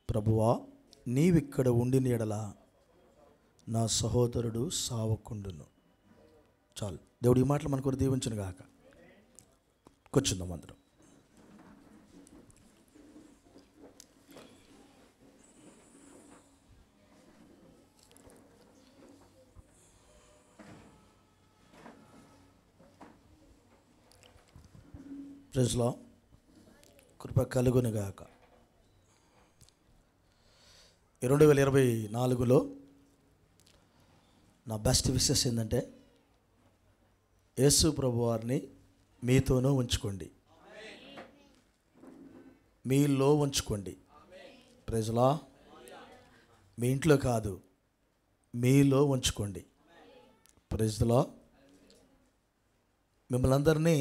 ప్రభువా, నీవిక్కడ ఉండిన యెడల నా సహోదరుడు సావకుండును. చాలు. దేవుడి ఈ మాటలు మనకు దీవించును గాక. కూర్చుందాం అందరం. ప్రైజ్లో కృప కలుగును గాక. 2024లో నా బెస్ట్ విషెస్ ఏంటంటే, యేసు ప్రభు వారిని మీతోనూ ఉంచుకోండి, మీలో ఉంచుకోండి. ప్రైజ్లా, మీ ఇంట్లో కాదు, మీలో ఉంచుకోండి. ప్రైజ్లా, మిమ్మల్ని అందరినీ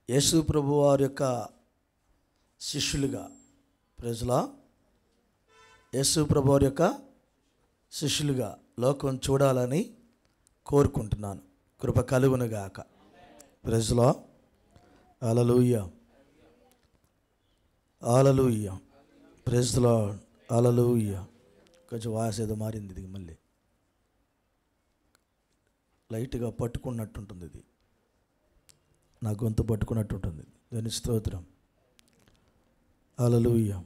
యేసు ప్రభు వారి యొక్క శిష్యులుగా, ప్రైజ్లా, యేసు ప్రభు వారి యొక్క శిష్యులుగా లోకం చూడాలని కోరుకుంటున్నాను. కృప కలుగును గాక. ప్రైజ్లా, హల్లెలూయా, హల్లెలూయా, ప్రైజ్లా, హల్లెలూయా. కొంచెం వాయిస్ ఏదో మారింది, ఇది మళ్ళీ లైట్గా పట్టుకున్నట్టుంటుంది, ఇది నా గొంతు పట్టుకున్నట్టుంటుంది. దాని స్తోత్రం. హల్లెలూయా,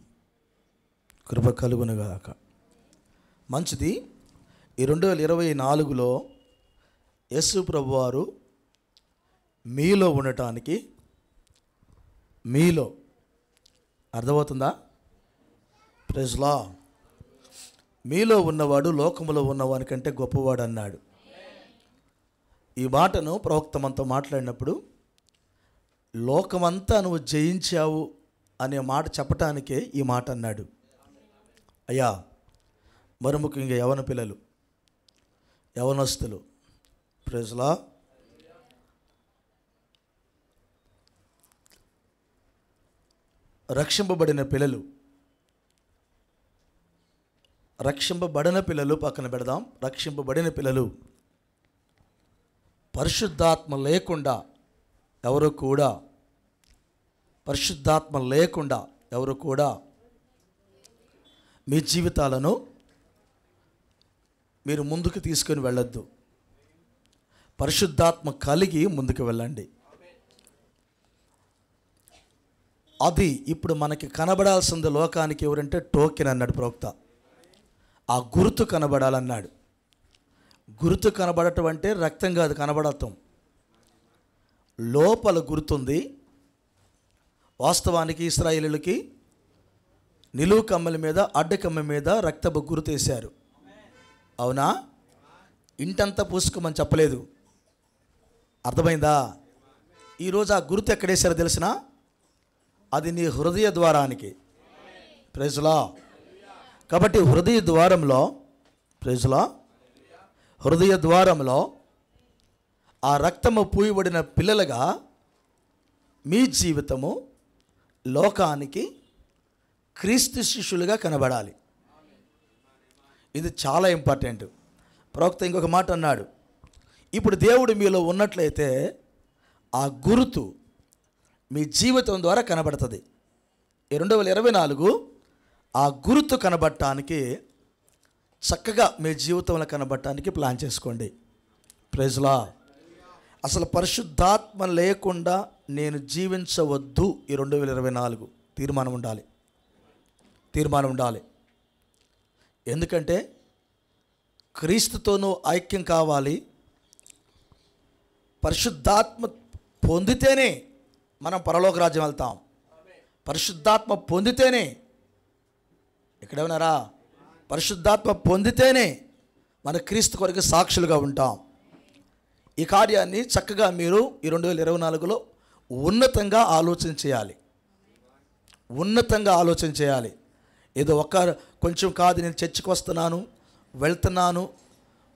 కృప కలుగును గాక. మంచిది. ఈ 2024లో యేసు ప్రభువారు మీలో ఉండటానికి, మీలో, అర్థమవుతుందా? ప్రైజ్లా, మీలో ఉన్నవాడు లోకములో ఉన్నవాని కంటే గొప్పవాడు అన్నాడు. ఈ మాటను ప్రవక్త మనతో మాట్లాడినప్పుడు, లోకమంతా నువ్వు జయించావు అనే మాట చెప్పటానికే ఈ మాట అన్నాడు. అయ్యా, మరి ముఖ్యంగా యవన పిల్లలు, యవనస్తులు, ప్రైజ్లా, రక్షింపబడిన పిల్లలు, రక్షింపబడిన పిల్లలు పక్కన పెడదాం. రక్షింపబడిన పిల్లలు, పరిశుద్ధాత్మ లేకుండా ఎవరు కూడా, పరిశుద్ధాత్మ లేకుండా ఎవరు కూడా మీ జీవితాలను మీరు ముందుకు తీసుకొని వెళ్ళొద్దు. పరిశుద్ధాత్మ కలిగి ముందుకు వెళ్ళండి. అది ఇప్పుడు మనకి కనబడాల్సింది లోకానికి ఎవరంటే టోకెన్ అన్నాడు ప్రవక్త. ఆ గుర్తు కనబడాలన్నాడు. గుర్తు కనబడటం అంటే రక్తం కాదు కనబడటం, లోపల గుర్తుంది. వాస్తవానికి ఇశ్రాయేలీయులకి నిలువు కమ్మల మీద, అడ్డకమ్మ మీద రక్తపు గుర్తేశారు. అవునా? ఇంటంతా పూసుకోమని చెప్పలేదు. అర్థమైందా? ఈరోజు ఆ గుర్తు ఎక్కడేశారో తెలిసిన? అది నీ హృదయ ద్వారానికి. ప్రైజ్లా. కాబట్టి హృదయ ద్వారంలో, ప్రైజ్లా, హృదయ ద్వారంలో ఆ రక్తము పూయబడిన పిల్లలుగా మీ జీవితము లోకానికి క్రీస్తు శిష్యులుగా కనబడాలి. ఇది చాలా ఇంపార్టెంట్. ప్రవక్త ఇంకొక మాట అన్నాడు, ఇప్పుడు దేవుడు మీలో ఉన్నట్లయితే ఆ గుర్తు మీ జీవితం ద్వారా కనబడుతుంది. 2024 ఆ గుర్తు కనబడటానికి, చక్కగా మీ జీవితంలో కనబడటానికి ప్లాన్ చేసుకోండి. ప్రైజ్లా. అసలు పరిశుద్ధాత్మ లేకుండా నేను జీవించవద్దు. ఈ 2024 తీర్మానం ఉండాలి, తీర్మానం ఉండాలి. ఎందుకంటే క్రీస్తుతోనూ ఐక్యం కావాలి. పరిశుద్ధాత్మ పొందితేనే మనం పరలోక రాజ్యం వెళ్తాం. పరిశుద్ధాత్మ పొందితేనే, ఎక్కడేమన్నారా, పరిశుద్ధాత్మ పొందితేనే మన క్రీస్తు కొరకు సాక్షులుగా ఉంటాం. ఈ కార్యాన్ని చక్కగా మీరు ఈ 2024లో ఉన్నతంగా ఆలోచన చేయాలి. ఉన్నతంగా ఆలోచన చేయాలి. ఏదో కొంచెం కాదు, నేను చర్చికి వస్తున్నాను, వెళ్తున్నాను.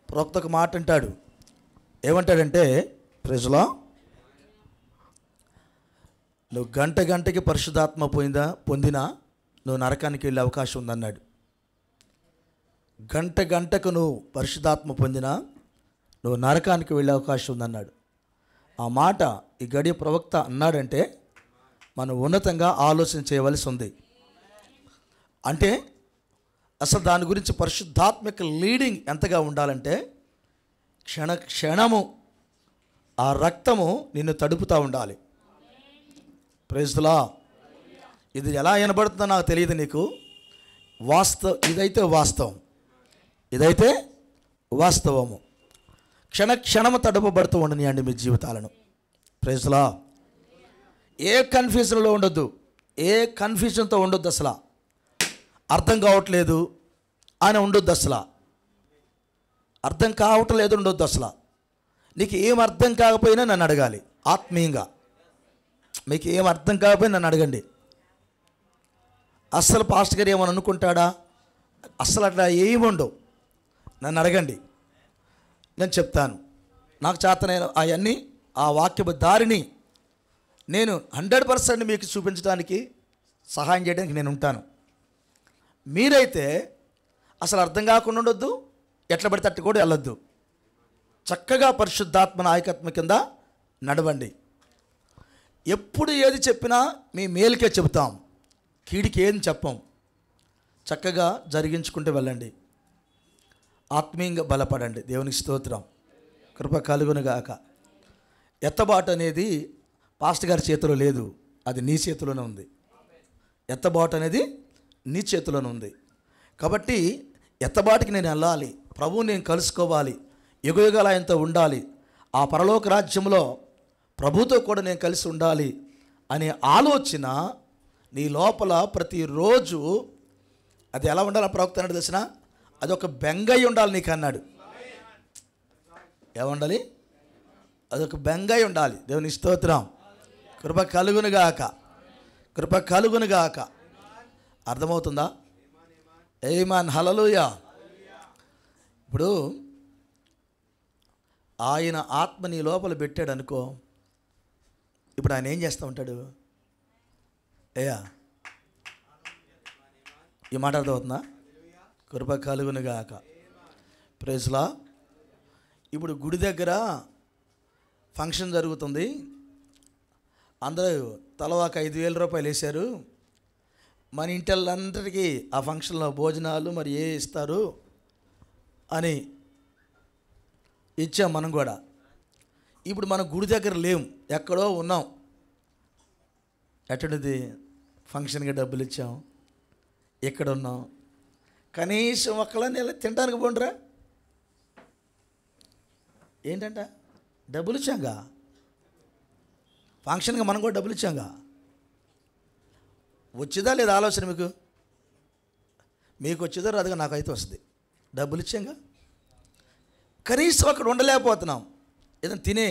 ప్రవక్త ఒక మాట అంటాడు. ఏమంటాడంటే, ప్రైజ్లా, నువ్వు గంటకి పరిశుద్ధాత్మ పొందినా నువ్వు నరకానికి వెళ్ళే అవకాశం ఉందన్నాడు. గంటకు నువ్వు పరిశుద్ధాత్మ పొందినా నువ్వు నరకానికి వెళ్ళే అవకాశం ఉందన్నాడు. ఆ మాట ఈ గడియ ప్రవక్త అన్నాడంటే మనం ఉన్నతంగా ఆలోచన చేయవలసి ఉంది. అంటే అసలు దాని గురించి పరిశుద్ధాత్మక లీడింగ్ ఎంతగా ఉండాలంటే క్షణ క్షణము ఆ రక్తము నిన్ను తడుపుతూ ఉండాలి. Praise the lord. ఇది ఎలా వినబడుతుందో నాకు తెలియదు నీకు. ఇదైతే వాస్తవము. క్షణ క్షణము తడుపబడుతూ ఉండనియండి మీ జీవితాలను. Praise the lord. ఏ కన్ఫ్యూజన్లో ఉండొద్దు, ఏ కన్ఫ్యూజన్తో ఉండొద్దు. అసలు అర్థం కావట్లేదు అని ఉండొద్దు. అసలు అర్థం కావట్లేదు ఉండొద్దు. అసలు నీకు ఏం అర్థం కాకపోయినా నన్ను అడగాలి. ఆత్మీయంగా మీకు ఏం అర్థం కాకపోయినా నన్ను అడగండి. అస్సలు పాస్టర్ గారు ఏమని అనుకుంటాడా, అస్సలు అట్లా ఏముండవు. నన్ను అడగండి, నేను చెప్తాను. నాకు చేతనైన అవన్నీ ఆ వాక్యపు దారిని నేను 100% మీకు చూపించడానికి సహాయం చేయడానికి నేను ఉంటాను. మీరైతే అసలు అర్థం కాకుండా ఉండొద్దు, ఎట్లా పడితే అట్టు కూడా వెళ్ళొద్దు. చక్కగా పరిశుద్ధాత్మ నాయకత్వం కింద నడవండి. ఎప్పుడు ఏది చెప్పినా మీ మేలుకే చెబుతాం, కీడికి ఏం చెప్పం. చక్కగా జరిగించుకుంటూ వెళ్ళండి. ఆత్మీయంగా బలపడండి. దేవునికి స్తోత్రం. కృప కలుగునుగాక. ఎత్తబాటు అనేది పాస్టర్ గారి చేతిలో లేదు, అది నీ చేతిలోనే ఉంది. ఎత్తబాటు అనేది నీ చేతిలోనే ఉంది. కాబట్టి ఎత్తబాటుకి నేను వెళ్ళాలి, ప్రభువు నేను కలుసుకోవాలి, యుగయుగాలు ఆయనతో ఉండాలి, ఆ పరలోక రాజ్యంలో ప్రభుతో కూడా నేను కలిసి ఉండాలి అనే ఆలోచన నీ లోపల ప్రతిరోజు అది ఎలా ఉండాలి? ప్రవక్త అన్నాడు తెలిసిన, అదొక బెంగై ఉండాలి నీకు అన్నాడు. ఏముండాలి? అదొక బెంగై ఉండాలి. దేవుని స్తోత్రం. కృప కలుగునుగాక, కృప కలుగునుగాక. అర్థమవుతుందా? ఏమాన్ హల్లెలూయా. ఇప్పుడు ఆయన ఆత్మ నీ లోపల పెట్టాడు అనుకో, ఇప్పుడు ఆయన ఏం చేస్తూ ఉంటాడు? ఈ మాట అర్థమవుతుందా? కృప కలుగునుగాక. ప్రైజ్ లా. ఇప్పుడు గుడి దగ్గర ఫంక్షన్ జరుగుతుంది, అందరూ తలవాక 5,000 రూపాయలు వేశారు. మన ఇంటిళ్ళందరికీ ఆ ఫంక్షన్లో భోజనాలు మరి ఏ ఇస్తారు అని ఇచ్చాం మనం కూడా. ఇప్పుడు మనం గుడి దగ్గర లేం, ఎక్కడో ఉన్నాం. ఎటువంటిది? ఫంక్షన్కి డబ్బులు ఇచ్చాం, ఎక్కడ ఉన్నాం. కనీసం ఒక్కళ్ళని ఇలా తినడానికి పోండిరా. ఏంటంట? డబ్బులు ఇచ్చాంగా, ఫంక్షన్గా మనం కూడా డబ్బులు ఇచ్చాంగా. వచ్చిందా లేదా ఆలోచన మీకు? మీకు వచ్చిందో రాదుగా, నాకైతే వస్తుంది. డబ్బులు ఇచ్చాంగా, కనీసం అక్కడ ఉండలేకపోతున్నాం. ఏదైనా తినే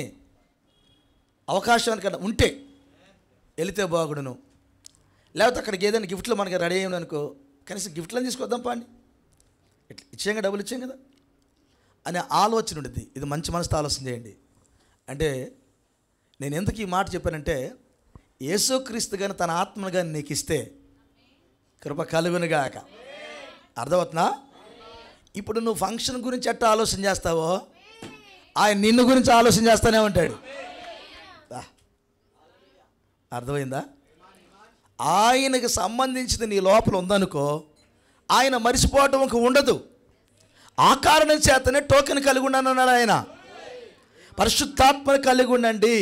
అవకాశానికి ఉంటే వెళితే బాగుడును. లేకపోతే అక్కడికి ఏదైనా గిఫ్ట్లు మనకి రెడీ అయ్యాను అనుకో, కనీసం గిఫ్ట్లను తీసుకొద్దాం పాండి, ఇట్లా ఇచ్చాం డబ్బులు ఇచ్చాం కదా అనే ఆలోచన ఉండేది. ఇది మంచి మనసుతో ఆలోచన చేయండి. అంటే నేను ఎందుకు ఈ మాట చెప్పానంటే, యేసుక్రీస్తు కానీ తన ఆత్మను కానీ నీకు ఇస్తే కృప కలుగునుగాక. అర్థమవుతుందా? ఇప్పుడు నువ్వు ఫంక్షన్ గురించి ఎట్లా ఆలోచన చేస్తావో, ఆయన నిన్ను గురించి ఆలోచన చేస్తూనే ఉంటాడు. అర్థమైందా? ఆయనకు సంబంధించింది నీ లోపల ఉందనుకో, ఆయన మరిచిపోవటం ఒక ఉండదు. ఆ కారణం చేతనే టోకెన్ కలిగి ఉన్నానన్నాడు ఆయన. పరిశుద్ధాత్మను కలిగి ఉండండి.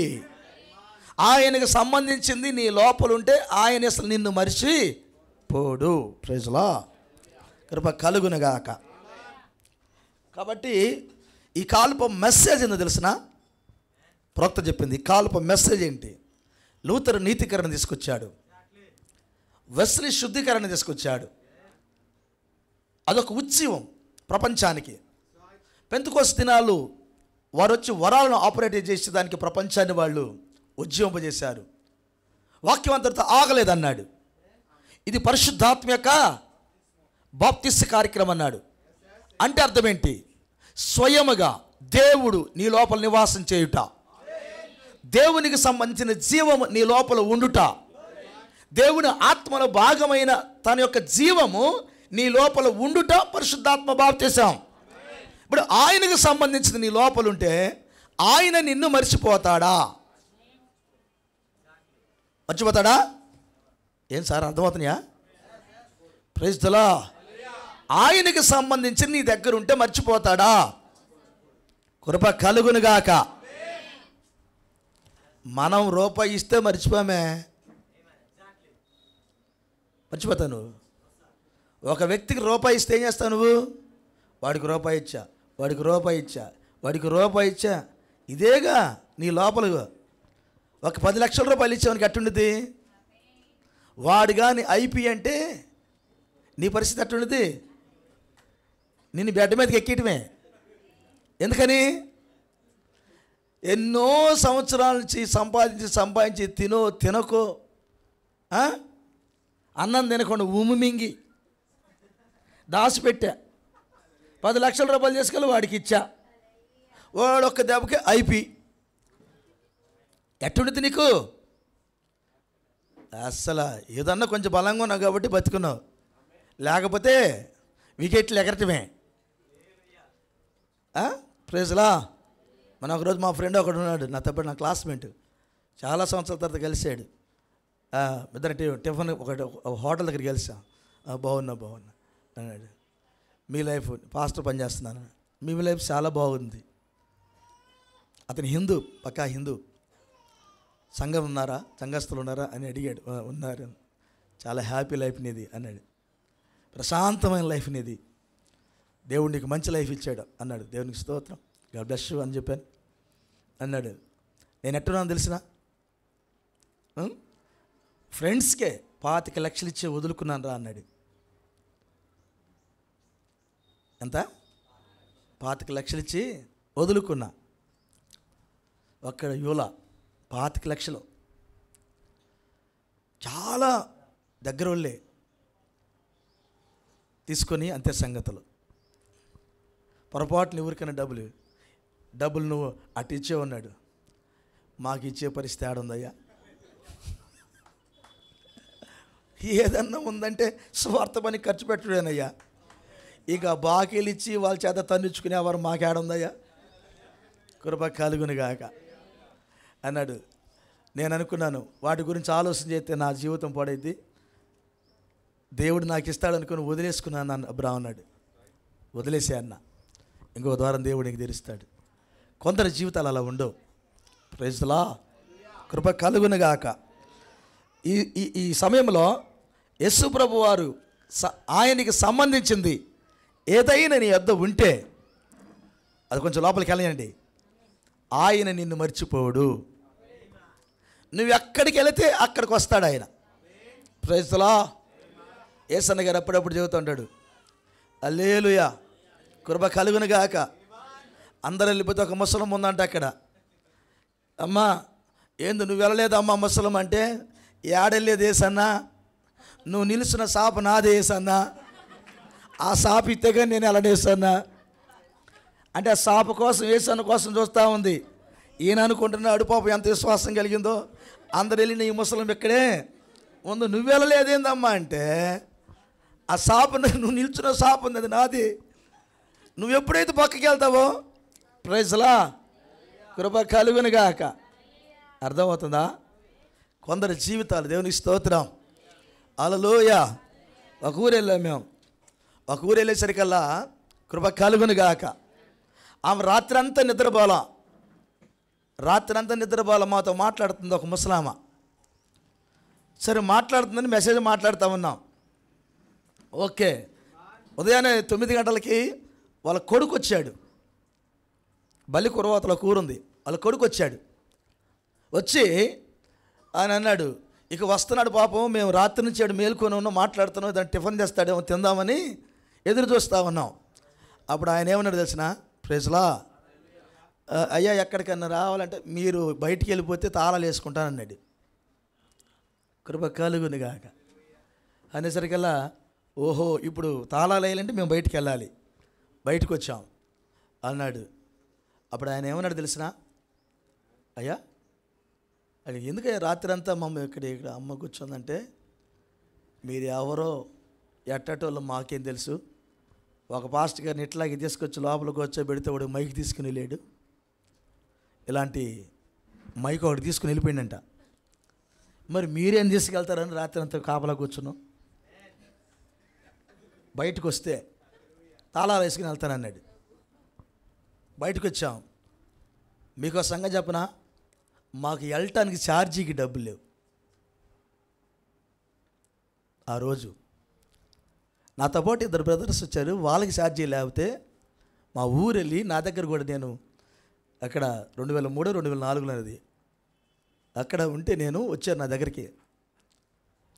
ఆయనకు సంబంధించింది నీ లోపల ఉంటే ఆయన అసలు నిన్ను మరిచి పోడు. ప్రైజ్ లా. కృప కలుగునుగాక. కాబట్టి ఈ కాల్ప మెసేజ్ ఏందో తెలిసిన? ప్రవక్త చెప్పింది. ఈ కాల్ప మెసేజ్ ఏంటి? లూథర్ నీతికరణ తీసుకొచ్చాడు, వెస్లీ శుద్ధీకరణ తీసుకొచ్చాడు. అదొక ఉత్సవం ప్రపంచానికి. పెంతెకోస్తు దినాలు వారు వచ్చి వరాలను ఆపరేట్ చేసేదానికి ప్రపంచాన్ని వాళ్ళు ఉద్యమింపజేశారు. వాక్యం అంతటితో ఆగలేదన్నాడు. ఇది పరిశుద్ధాత్మ యొక్క బాప్తిస్మ కార్యక్రమం అన్నాడు. అంటే అర్థం ఏంటి? స్వయముగా దేవుడు నీ లోపల నివాసం చేయుట, దేవునికి సంబంధించిన జీవము నీ లోపల ఉండుట, దేవుని ఆత్మలో భాగమైన తన యొక్క జీవము నీ లోపల ఉండుట పరిశుద్ధాత్మ బాప్తిసం. ఇప్పుడు ఆయనకు సంబంధించిన నీ లోపల ఉంటే ఆయన నిన్ను మర్చిపోతాడా? మర్చిపోతాడా? ఏం సార్ అర్థమవుతున్నాయా? Praise the Lord. ఆయనకి సంబంధించి నీ దగ్గర ఉంటే మర్చిపోతాడా? కృప కలుగునుగాక. మనం రూపాయి ఇస్తే మర్చిపోమే, మర్చిపోతావు నువ్వు. ఒక వ్యక్తికి రూపాయి ఇస్తే ఏం చేస్తావు నువ్వు? వాడికి రూపాయి ఇచ్చా, వాడికి రూపాయి ఇచ్చా, వాడికి రూపాయి ఇచ్చా. ఇదేగా నీ లోపల. ఒక 10 లక్షల రూపాయలు ఇచ్చావనికి అట్టుండిద్ది. వాడు కానీ ఐపీ అంటే నీ పరిస్థితి అట్టుండిద్ది. నిన్ను బెడ్ మీదకి ఎక్కియటమే. ఎందుకని? ఎన్నో సంవత్సరాల నుంచి సంపాదించి తినకో అన్నం తినకుండా ఉమ్ము మింగి దాచిపెట్టా. 10 లక్షల రూపాయలు చేసుకెళ్ళి వాడికి ఇచ్చా. వాడు ఒక్క దెబ్బకి ఐపీ. ఎట్టుండిద్ది నీకు? అస్సలు ఏదన్నా కొంచెం బలంగా ఉన్నావు కాబట్టి బతుకున్నావు, లేకపోతే వికెట్లు ఎగరటమే. ప్రైజ్లా. మన ఒకరోజు మా ఫ్రెండ్ ఒకడు ఉన్నాడు, నా తప్ప నా క్లాస్మేట్, చాలా సంవత్సరాల తర్వాత కలిసాడు. ఇద్దరు టిఫిన్ ఒకటి హోటల్ దగ్గర కలిసాం. బాగున్నా అన్నాడు. మీ లైఫ్ పాస్టర్ పని చేస్తున్నాను. మీ లైఫ్ చాలా బాగుంది. అతను హిందూ, పక్కా హిందూ. సంఘం ఉన్నారా, సంఘస్థులు ఉన్నారా అని అడిగాడు. ఉన్నారు. చాలా హ్యాపీ లైఫ్ నీది అన్నాడు. ప్రశాంతమైన లైఫ్ నీది, దేవుడు నీకు మంచి లైఫ్ ఇచ్చాడు అన్నాడు. దేవునికి స్తోత్రం, గాడ్ బ్లెస్ యు అని చెప్పాను అన్నాడు. నేను ఎట్టున్నాను తెలిసిన? ఫ్రెండ్స్కే 25 లక్షలు ఇచ్చి వదులుకున్నాను రా అన్నాడు. ఎంత? 25 లక్షలు ఇచ్చి వదులుకున్నా. ఒక్కడ యూలా 25 లక్షలు. చాలా దగ్గర వాళ్ళే తీసుకొని అంతే సంగతులు. పొరపాటున ఎవరికైనా డబ్బులు నువ్వు అటు ఇచ్చే ఉన్నాడు. మాకు ఇచ్చే పరిస్థితి ఆడుందయ్యా. ఏదన్నా ఉందంటే స్వార్థ పని ఖర్చు పెట్టడేనయ్యా. ఇక బాకీలు ఇచ్చి వాళ్ళ చేత తన్నించుకునేవారు మాకేడుందయ్యా. కృప కలుగునుగాక అన్నాడు. నేను అనుకున్నాను వాటి గురించి ఆలోచన చేస్తే నా జీవితం పడైద్ది, దేవుడు నాకు ఇస్తాడు అనుకుని వదిలేసుకున్నాను అన్న. అబ్రాహం అన్నాడు, వదిలేసే అన్న, ఇంకో ద్వారం దేవుడు నీకు తెరుస్తాడు. కొందరి జీవితాలు అలా ఉండవు. Praise the lord. కృప కలుగునుగాక. ఈ సమయంలో యేసు ప్రభు వారు ఆయనకి సంబంధించింది ఏదైనా నీ వద్ద ఉంటే అది కొంచెం లోపలికి వెళ్ళండి. ఆయన నిన్ను మర్చిపోడు. నువ్వు ఎక్కడికి వెళితే అక్కడికి వస్తాడు ఆయన. Praise the lord. యేసన్న గారు అప్పుడప్పుడు చెబుతూ ఉంటాడు, హల్లెలూయా కృప కలుగునుగాక. అందరు వెళ్ళిపోతే ఒక ముసలం ఉందంట అక్కడ. అమ్మా ఏంది నువ్వు వెళ్ళలేదమ్మా ముసలం అంటే, ఏడెళ్ళేది ఏసన్నా, నువ్వు నిలుస్తున్న సాప నాదే ఏసన్నా, ఆ సాప ఇత్తేగా నేను వెళ్ళనేసన్నా అంటే ఆ సాప కోసం ఏసన్న కోసం చూస్తూ ఉంది. ఈయన అనుకుంటున్నాడు పాపం ఎంత విశ్వాసం కలిగిందో, అందరు వెళ్ళిన ఈ ముసలం ఇక్కడే ముందు నువ్వు వెళ్ళలేదేందమ్మా అంటే, ఆ సాప నువ్వు నిల్చున్న సాప ఉంది అది నాది. నువ్వు ఎప్పుడైతే పక్కకి వెళ్తావో ప్రైజ్ ది లార్డ్ కృప కలుగునుగాక. అర్థమవుతుందా? కొందరి జీవితాలు దేవునికి స్తోత్రం. హల్లెలూయా. ఒక ఊరు వెళ్ళాం మేము. ఒక ఊరు వెళ్ళేసరికల్లా కృప కలుగునుగాక. ఆమె రాత్రి అంతా నిద్రపోలా. మాతో మాట్లాడుతుంది ఒక ముసలామ. సరే మాట్లాడుతుందని మెసేజ్ మాట్లాడుతూ ఉన్నాం. ఓకే. ఉదయాన్నే 9 గంటలకి వాళ్ళ కొడుకు వచ్చాడు. బల్లి కురవతలో కూరుంది. వాళ్ళ కొడుకు వచ్చాడు. వచ్చి ఆయన అన్నాడు, ఇక వస్తున్నాడు పాపం, మేము రాత్రి నుంచి మేలుకొని ఉన్నాం, మాట్లాడుతున్నాం, దాన్ని టిఫిన్ చేస్తాడేమో తిందామని ఎదురు చూస్తూ ఉన్నాం. అప్పుడు ఆయన ఏమన్నాడు తెలిసిన? Praise the lord. అయ్యా ఎక్కడికన్నా రావాలంటే మీరు బయటికి వెళ్ళిపోతే తాళాలు వేసుకుంటానన్నాడు. కృప కలుగునుగాక అనేసరికల్లా ఓహో ఇప్పుడు తాళాలు వేయాలంటే మేము బయటికి వెళ్ళాలి, బయటకు వచ్చాం అన్నాడు. అప్పుడు ఆయన ఏమన్నాడు తెలిసిన? అయ్యా అది ఎందుకయ్యా రాత్రి అంతా మమ్మల్ని ఇక్కడ అమ్మ కూర్చోందంటే, మీరు ఎవరో ఎట్టటోళ్ళు మాకేం తెలుసు, ఒక పాస్టర్ గారిని ఇట్లాగే తీసుకొచ్చి లోపలికి వచ్చేబెడితే వాడు మైక్ తీసుకుని వెళ్ళాడు, ఇలాంటి మైక్ ఒకటి తీసుకుని వెళ్ళిపోయిందంట. మరి మీరేం తీసుకెళ్తారని రాత్రి అంతా కాపలా కూర్చున్నాం. బయటకు వస్తే తాళాలు వేసుకుని వెళ్తానన్నాడు. బయటకు వచ్చాం. మీకు ఒక సంగతి చెప్పనా, మాకు వెళ్ళటానికి ఛార్జీకి డబ్బులు లేవు. ఆ రోజు నాతో పాటు 2 బ్రదర్స్ వచ్చారు, వాళ్ళకి ఛార్జీ లేకపోతే మా ఊరు వెళ్ళి నా దగ్గర కూడా నేను అక్కడ 2003 2004 అనేది అక్కడ ఉంటే నేను వచ్చాను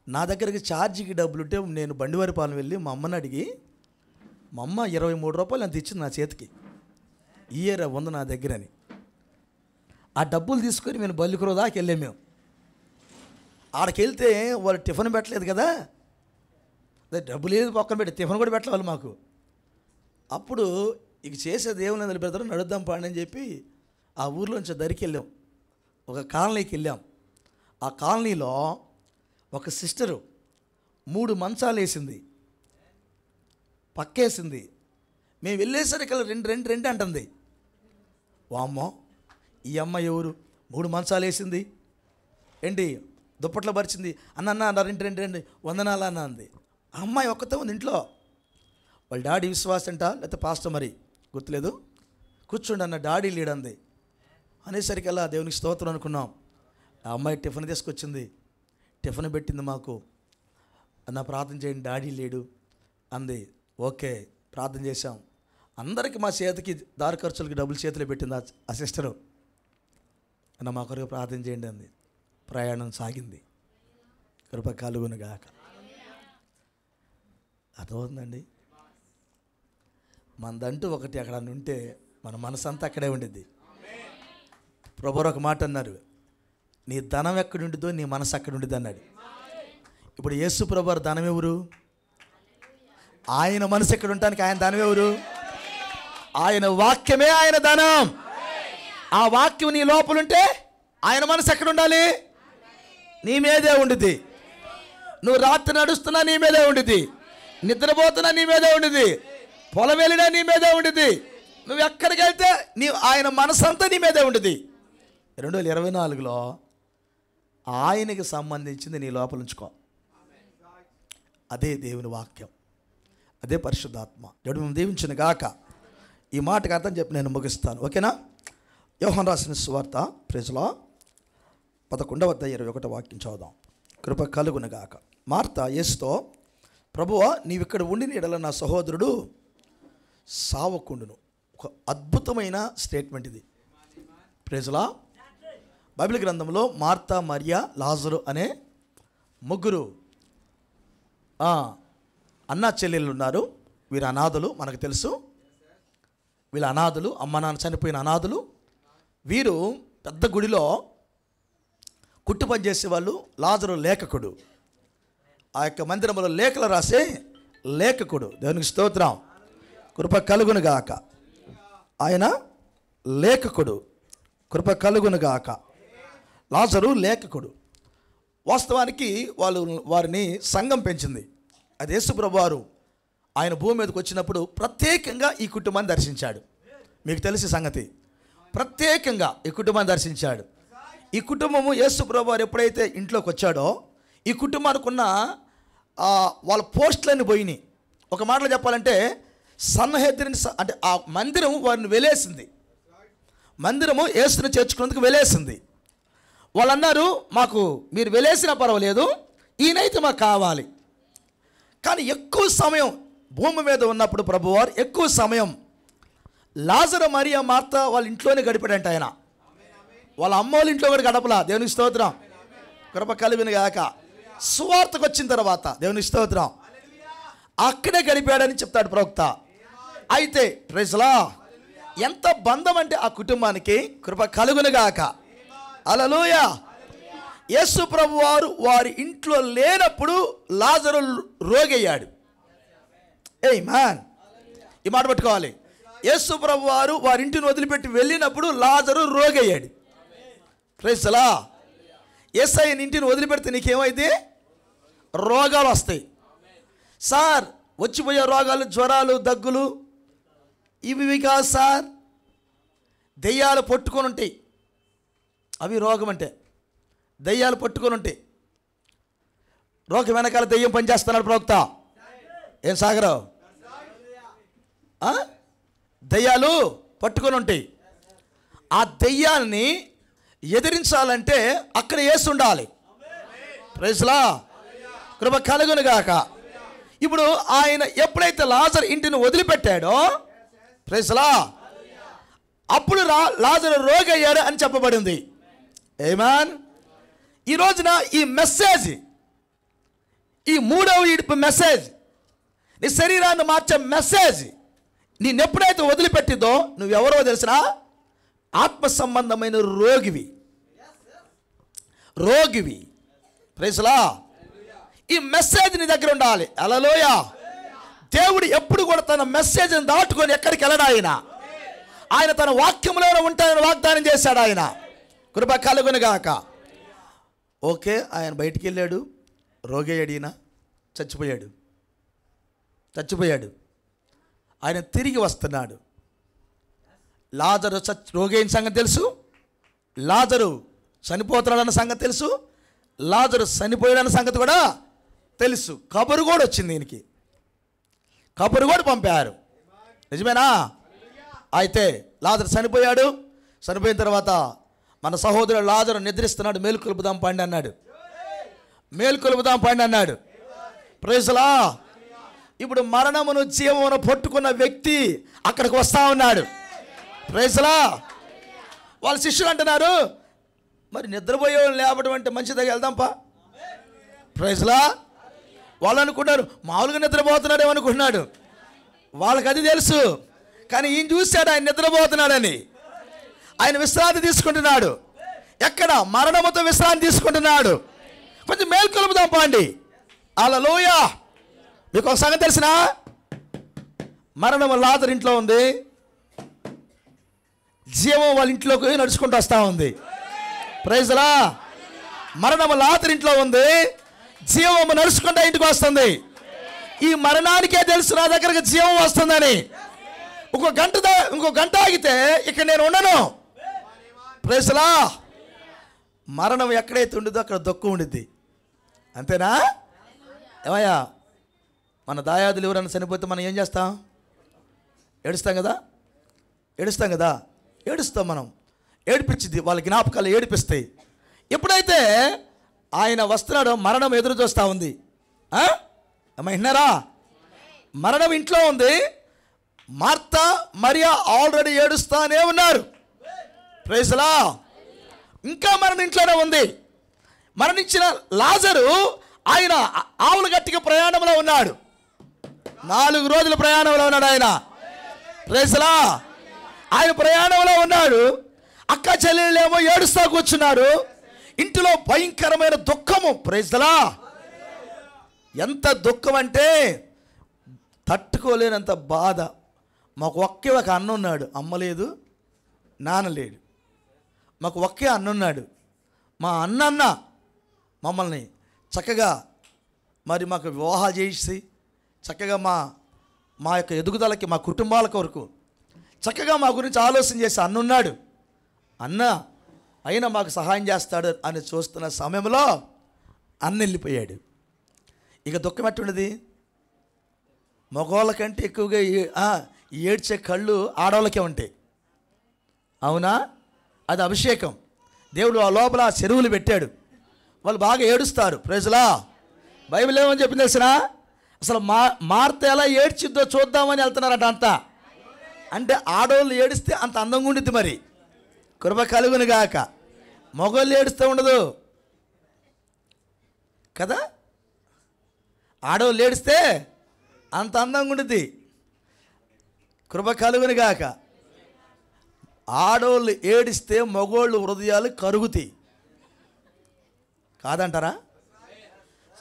నా దగ్గరికి ఛార్జీకి డబ్బులు ఉంటే నేను బండివారిపాలెం వెళ్ళి మా అమ్మని అడిగి, మా అమ్మ 23 రూపాయలు అంత ఇచ్చింది నా చేతికి, ఇయర్ ఉంది నా దగ్గర అని. ఆ డబ్బులు తీసుకొని మేము బల్లికురో దాకా వెళ్ళాము. మేము ఆడికి వెళ్తే వాళ్ళు టిఫిన్ పెట్టలేదు కదా, డబ్బులు లేదు పక్కన పెట్టి టిఫిన్ కూడా పెట్టలే వాళ్ళు మాకు. అప్పుడు ఇక చేసేది ఏమైనా నిలబెడతారో నడుద్దాం పాండి అని చెప్పి ఆ ఊర్లోంచి దరికి వెళ్ళాం. ఒక కాలనీకి వెళ్ళాం. ఆ కాలనీలో ఒక సిస్టరు 3 మంచాలు వేసింది, పక్కేసింది. మేము వెళ్ళేసరికి రెండు అంటుంది. వామ్మో, ఈ అమ్మ ఎవరు 3 మంచాలు వేసింది ఏంటి, దుప్పట్లో పరిచింది అన్న 2 వందనాలు అన్న అంది. ఆ అమ్మాయి ఒక్కతే ఉంది ఇంట్లో. వాళ్ళ డాడీ విశ్వాసం అంట, లేకపోతే పాస్టర్ మరి గుర్తులేదు, కూర్చోండి అన్న, డాడీ లేడంది. అనేసరికి అలా దేవునికి స్తోత్రం అనుకున్నాం. ఆ అమ్మాయి టిఫిన్ తీసుకొచ్చింది, టిఫిన్ పెట్టింది మాకు. అన్న ప్రార్థన చేయండి, డాడీ లేడు అంది. ఓకే ప్రార్థన చేశాం. అందరికీ మా చేతికి దారి ఖర్చులకి డబ్బులు చేతిలో పెట్టింది ఆ సిస్టరు. అన్న మా కొరకు ప్రార్థన చేయండి అంది. ప్రయాణం సాగింది. కృప కలుగునుగాక. అర్థమవుతుందండి. మనదంటూ ఒకటి అక్కడ ఉంటే మన మనసు అంతా అక్కడే ఉండిద్ది. ప్రభువు ఒక మాట అన్నారు, నీ ధనం ఎక్కడుండిదో నీ మనసు అక్కడ ఉండిద్ది అన్నాడు. ఇప్పుడు యేసు ప్రభువు ధనం ఎవరు? ఆయన మనసు ఎక్కడ ఉండటానికి ఆయన ధనం ఎవరు? ఆయన వాక్యమే ఆయన ధనం. ఆ వాక్యం నీ లోపల ఉంటే ఆయన మనసు ఎక్కడ ఉండాలి? నీ మీదే ఉండిద్ది. నువ్వు రాత్రి నడుస్తున్నా నీ మీదే ఉండిద్ది, నిద్రపోతున్నా నీ మీదే ఉండిద్ది, పొలం వెళ్ళినా నీ మీదే ఉండిద్ది. నువ్వు ఎక్కడికి వెళ్తే ఆయన మనసు అంతా నీ మీదే ఉండిద్ది. 2024లో ఆయనకి సంబంధించింది నీ లోపల ఉంచుకో. అదే దేవుని వాక్యం, అదే పరిశుద్ధాత్మ. దేవుడు మేము దీవించిన గాక. ఈ మాటకు అర్థం చెప్పి నేను ముగిస్తాను, ఓకేనా? యోహాను రాసిన సువార్త ప్రైజ్‌లో 11:21 వాక్యం చదువుదాం. కృప కలుగును గాక. మార్త యేసుతో, ప్రభువా నీవిక్కడ ఉండిన ఎడల నా సహోదరుడు సావకుండును. ఒక అద్భుతమైన స్టేట్మెంట్ ఇది. ప్రైజ్‌లో బైబిల్ గ్రంథంలో మార్తా, మరియా, లాజరు అనే 3 అన్నా చెల్లెళ్ళు ఉన్నారు. వీరు అనాథలు, మనకు తెలుసు. వీళ్ళ అనాథలు, అమ్మ నాన్న చనిపోయిన అనాథలు. వీరు పెద్ద గుడిలో కుట్టు పని చేసేవాళ్ళు. లాజరు లేఖకుడు, ఆ యొక్క మందిరంలో లేఖలు రాసే లేఖకుడు. దేవునికి స్తోత్రం, కృప కలుగునుగాక. ఆయన లేఖకుడు, కృప కలుగునుగాక. లాజరు లేఖకుడు. వాస్తవానికి వారిని సంఘం పెంచింది. అది యేసు ప్రభువారు ఆయన భూమి మీదకి వచ్చినప్పుడు ప్రత్యేకంగా ఈ కుటుంబాన్ని దర్శించాడు. మీకు తెలిసే సంగతి, ప్రత్యేకంగా ఈ కుటుంబాన్ని దర్శించాడు. ఈ కుటుంబము యేసు ప్రభువారు ఎప్పుడైతే ఇంట్లోకి వచ్చాడో ఈ కుటుంబానికి ఉన్న వాళ్ళ పోస్టులన్నీ పోయినాయి. ఒక మాటలో చెప్పాలంటే సన్హెద్రిన్ అంటే ఆ మందిరం వారిని వెలేసింది. మందిరము యేసుని చేర్చుకున్నందుకు వెలేసింది. వాళ్ళు అన్నారు, మాకు మీరు వెలేసినా పర్వాలేదు, ఈయనైతే మాకు కావాలి. కానీ ఎక్కువ సమయం భూమి మీద ఉన్నప్పుడు ప్రభువారు ఎక్కువ సమయం లాజరు, మరియా, మార్త వాళ్ళ ఇంట్లోనే గడిపాడంట. ఆయన వాళ్ళ అమ్మ వాళ్ళ ఇంట్లో కూడా గడపలా. దేవునికి స్తోత్రం, కృప కలుగును గాక. సువార్తకు వచ్చిన తర్వాత దేవునికి స్తోత్రం అక్కడే గడిపాడని చెప్తాడు ప్రవక్త. అయితే ప్రైజ్‌లా ఎంత బంధం అంటే ఆ కుటుంబానికి, కృప కలుగును గాక. హల్లెలూయా. యేసు ప్రభువారు వారి ఇంట్లో లేనప్పుడు లాజరు రోగయ్యాడు. మ్యాన్, ఈ మాట పట్టుకోవాలి. యేసు ప్రభువారు వారి ఇంటిని వదిలిపెట్టి వెళ్ళినప్పుడు లాజరు రోగయ్యాడు. ప్రైజ్‌లా. యేసయ్య ఇంటిని వదిలిపెడితే నీకేమైంది? రోగాలు వస్తాయి. సార్ వచ్చిపోయే రోగాలు, జ్వరాలు, దగ్గులు ఇవి కాదు సార్, దెయ్యాలు పట్టుకొని ఉంటాయి. అవి రోగం అంటే. దెయ్యాలు పట్టుకొని ఉంటాయి. రోగం వెనకాల దెయ్యం పనిచేస్తున్నాడు ప్రవక్త. ఏం సాగరావు? దెయ్యాలు పట్టుకొని ఉంటాయి. ఆ దెయ్యాన్ని ఎదిరించాలంటే అక్కడ యేసు ఉండాలి. ప్రైజ్లా, కృప కలుగును గాక. ఇప్పుడు ఆయన ఎప్పుడైతే లాజరు ఇంటిని వదిలిపెట్టాడో, ప్రైజ్లా, అప్పుడు లాజరు రోగి అయ్యాడు అని చెప్పబడింది. ఆమేన్. ఈ రోజున ఈ మెసేజ్, ఈ మూడవ ఈడ్పు మెసేజ్, నీ శరీరాన్ని మార్చే మెసేజ్ నేనెప్పుడైతే వదిలిపెట్టిందో, నువ్వెవరో తెలిసినా ఆత్మ సంబంధమైన రోగివి. ప్రైజ్లా, ఈ మెసేజ్ నీ దగ్గర ఉండాలి. హల్లెలూయా. దేవుడు ఎప్పుడు కూడా తన మెసేజ్ని దాటుకొని ఎక్కడికి వెళ్ళడా? ఆయన తన వాక్యంలోనే ఉంటాయని వాగ్దానం చేశాడు. ఆయన కృప కలుగును గాక. ఓకే, ఆయన బయటికి వెళ్ళాడు, రోగి అయ్యాడు, ఈయన చచ్చిపోయాడు. ఆయన తిరిగి వస్తున్నాడు. లాజరు రోగి అయిన సంగతి తెలుసు, లాజరు చనిపోతున్నాడన్న సంగతి తెలుసు, లాజరు చనిపోయాడన్న సంగతి కూడా తెలుసు. కబరు కూడా వచ్చింది దీనికి, కబరు కూడా పంపారు. నిజమేనా? అయితే లాజరు చనిపోయిన తర్వాత మన సహోదరుడు లాజరు నిద్రిస్తున్నాడు, మేలుకొలుపుదాం పండి అన్నాడు. ప్రైజ్లా. ఇప్పుడు మరణమును జీవమును పట్టుకున్న వ్యక్తి అక్కడికి వస్తా ఉన్నాడు. ప్రైజ్లా. వాళ్ళ శిష్యులు అంటున్నారు, మరి నిద్రపోయే లేపడం అంటే మంచిదిగా వెళ్దాంపా. ప్రైజ్లా. వాళ్ళు అనుకున్నారు మామూలుగా నిద్రపోతున్నాడేమో అనుకుంటున్నాడు. వాళ్ళకి అది తెలుసు. కానీ ఈయన చూశాడు ఆయన నిద్రపోతున్నాడని. ఆయన విశ్రాంతి తీసుకుంటున్నాడు. ఎక్కడ? మరణముతో విశ్రాంతి తీసుకుంటున్నాడు. కొంచెం మేల్కొలుపుదాం పాండి. హల్లెలూయా. మీకు ఒక సంగతి తెలిసినా, మరణము లాజరు ఇంట్లో ఉంది, జీవం వాళ్ళ ఇంట్లోకి నడుచుకుంటూ వస్తూ ఉంది. ప్రైజ్లా. మరణము లాజరు ఇంట్లో ఉంది, జీవము నడుచుకుంటూ ఇంటికి వస్తుంది. ఈ మరణానికే తెలుసు నా దగ్గరకు జీవం వస్తుందని. ఇంకో గంట ఆగితే ఇక్కడ నేను ఉండను. ప్రైజ్లా. మరణం ఎక్కడైతే ఉండిద్దో అక్కడ దుఃఖం ఉండిద్ది. అంతేనా? ఏమయ్యా, మన దాయాదులు ఎవరైనా చనిపోతే మనం ఏం చేస్తాం? ఏడుస్తాం కదా. మనం ఏడిపించింది, వాళ్ళ జ్ఞాపకాలు ఏడిపిస్తాయి. ఎప్పుడైతే ఆయన వస్తున్నాడో మరణం ఎదురు చూస్తూ ఉంది. విన్నారా? మరణం ఇంట్లో ఉంది. మార్తా మరియా ఆల్రెడీ ఏడుస్తానే ఉన్నారు. ప్రైజ్లా. ఇంకా మరణం ఇంట్లోనే ఉంది. మరణించిన లాజరు ఆయన ఆవుల గట్టిగా ప్రయాణంలో ఉన్నాడు. 4 రోజుల ప్రయాణంలో ఉన్నాడు ఆయన. ప్రైజ్లా. ఆయన ప్రయాణంలో ఉన్నాడు. అక్క చెల్లెళ్ళేమో ఏడుస్తా కూర్చున్నారు. ఇంటిలో భయంకరమైన దుఃఖము. ప్రైజ్లా. ఎంత దుఃఖం అంటే తట్టుకోలేనంత బాధ. మాకు ఒకే ఒక అన్న ఉన్నాడు, అమ్మ లేదు, నాన్న లేడు. మాకు ఒకే అన్న ఉన్నాడు. మా అన్న మమ్మల్ని చక్కగా మరి మాకు వివాహాలు చేసి చక్కగా మా యొక్క ఎదుగుదలకి, మా కుటుంబాల కొరకు చక్కగా మా గురించి ఆలోచన చేసి అన్నున్నాడు. అన్న అయినా మాకు సహాయం చేస్తాడు అని చూస్తున్న సమయంలో అన్న వెళ్ళిపోయాడు. ఇక దుఃఖం ఎట్టుండేది? మగవాళ్ళకంటే ఎక్కువగా ఏడ్చే కళ్ళు ఆడవాళ్ళకే ఉంటాయి. అవునా? అది అభిషేకం. దేవుడు ఆ లోపల చెరువులు పెట్టాడు, వాళ్ళు బాగా ఏడుస్తారు. ప్రైజ్లా. బైబిల్ ఏమని చెప్పింది తెలిసినా? అసలు మార్త ఎలా ఏడ్చిద్దో చూద్దామని వెళ్తున్నారట అంతా. అంటే ఆడవాళ్ళు ఏడిస్తే అంత అందంగా ఉండిద్ది. మరి కృప కలుగును గాక. మగవాళ్ళు ఏడుస్తూ ఉండదు కదా. ఆడవాళ్ళు ఏడిస్తే అంత అందంగా ఉండిద్ది. కృప కలుగును గాక. ఆడవాళ్ళు ఏడిస్తే మగవాళ్ళు హృదయాలు కరుగుతాయి కాదంటారా?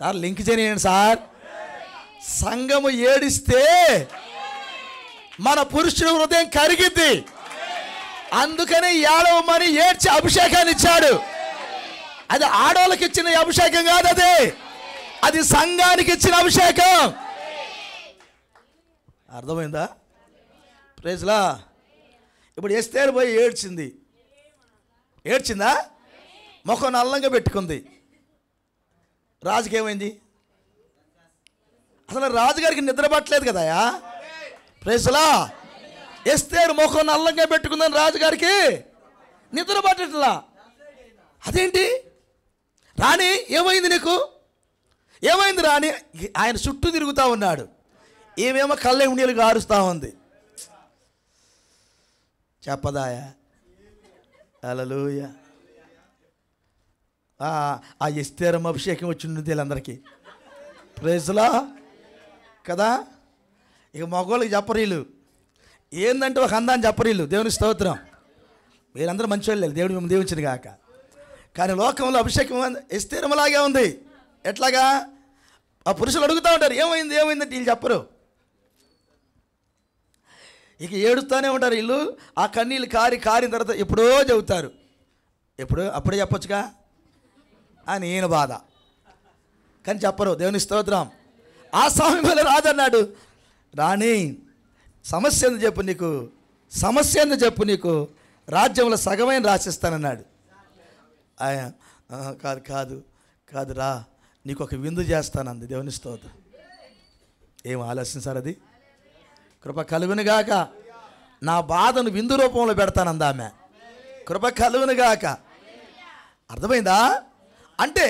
సార్ లింక్ చేయండి సార్. సంఘము ఏడిస్తే మన పురుషుడు హృదయం కరిగిద్ది. అందుకని ఏడవమని ఏడ్చి అభిషేకాన్ని ఇచ్చాడు. అది ఆడవాళ్ళకి ఇచ్చిన అభిషేకం కాదు, అది సంఘానికి ఇచ్చిన అభిషేకం. అర్థమైందా? ప్రైజ్లా. ఇప్పుడు ఎస్తేరు పోయి ఏడ్చిందా? ముఖం నల్లంగా పెట్టుకుంది. రాజుకి ఏమైంది? అసలు రాజుగారికి నిద్ర పట్టలేదు కదయా. ప్రైజ్లా. ఎస్తేరు ముఖం నల్లంగా పెట్టుకుందని రాజుగారికి నిద్ర పట్టట్లా. అదేంటి రాణి, ఏమైంది నీకు, ఏమైంది రాణి? ఆయన చుట్టూ తిరుగుతూ ఉన్నాడు. ఏమేమో కళ్ళ నీళ్ళు గారుస్తూ ఉంది. చెప్పదాయా. హల్లెలూయా. ఆ ఎస్తేరమ్మ అభిషేకం వచ్చింది వీళ్ళందరికీ. ప్రైజ్లా కదా. ఇక మగవాళ్ళకి చెప్పరీలు ఏందంటే ఒక అందాన్ని చెప్పరీలు. దేవుని స్తోత్రం. మీరందరూ మంచి వాళ్ళు, దేవుడు మేము దీవించింది కాక. కానీ లోకంలో అభిషేకం ఎస్తేరమ్మలాగే ఉంది. ఎట్లాగా? ఆ పురుషులు అడుగుతూ ఉంటారు ఏమైంది ఏమైందంటే వీళ్ళు చెప్పరు. ఇక ఏడుస్తూనే ఉంటారు వీళ్ళు. ఆ కన్నీళ్ళు కారిన తర్వాత ఎప్పుడో చెబుతారు. అప్పుడే చెప్పొచ్చుగా అని ఈయన బాధ. కానీ చెప్పరు. దేవుని స్తోత్రం. ఆ సమయంలో రాజు అన్నాడు, రాణి సమస్య ఎందుకు చెప్పు, నీకు సమస్య ఎందుకు చెప్పు, నీకు రాజ్యంలో సగమైన రాసిస్తానన్నాడు. ఆయన కాదు రా, నీకు ఒక విందు చేస్తానంది. దేవుని స్తోత్రం. ఏం ఆలోచన సార్ అది? కృప కలుగునుగాక. నా బాధను విందు రూపంలో పెడతానంది ఆమె. కృప కలుగునుగాక. అర్థమైందా? అంటే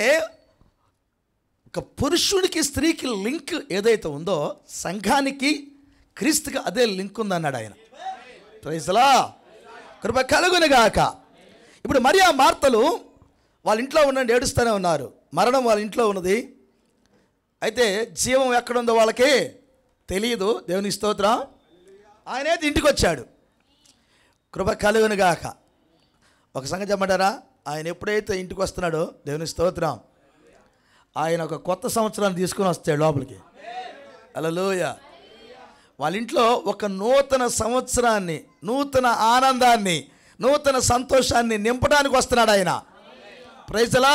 ఒక పురుషునికి స్త్రీకి లింక్ ఏదైతే ఉందో సంఘానికి క్రీస్తుకి అదే లింక్ ఉందన్నాడు ఆయన. ప్రైజ్లా. కృప కలుగునుగాక. ఇప్పుడు మరియా మార్తలు వాళ్ళ ఇంట్లో ఉండండి ఏడుస్తూనే ఉన్నారు. మరణం వాళ్ళ ఇంట్లో ఉన్నది. అయితే జీవం ఎక్కడుందో వాళ్ళకి తెలియదు. దేవుని స్తోత్రం. ఆయనైతే ఇంటికి వచ్చాడు. కృప కలుగునుగాక. ఒక సంగతి చెప్పమంటారా? ఆయన ఎప్పుడైతే ఇంటికి వస్తున్నాడో దేవుని స్తోత్రం, ఆయన ఒక కొత్త సంవత్సరాన్ని తీసుకుని వస్తాడు లోపలికి. హల్లెలూయా. వాళ్ళ ఇంట్లో ఒక నూతన సంవత్సరాన్ని, నూతన ఆనందాన్ని, నూతన సంతోషాన్ని నింపడానికి వస్తున్నాడు ఆయన. ప్రైజ్లా.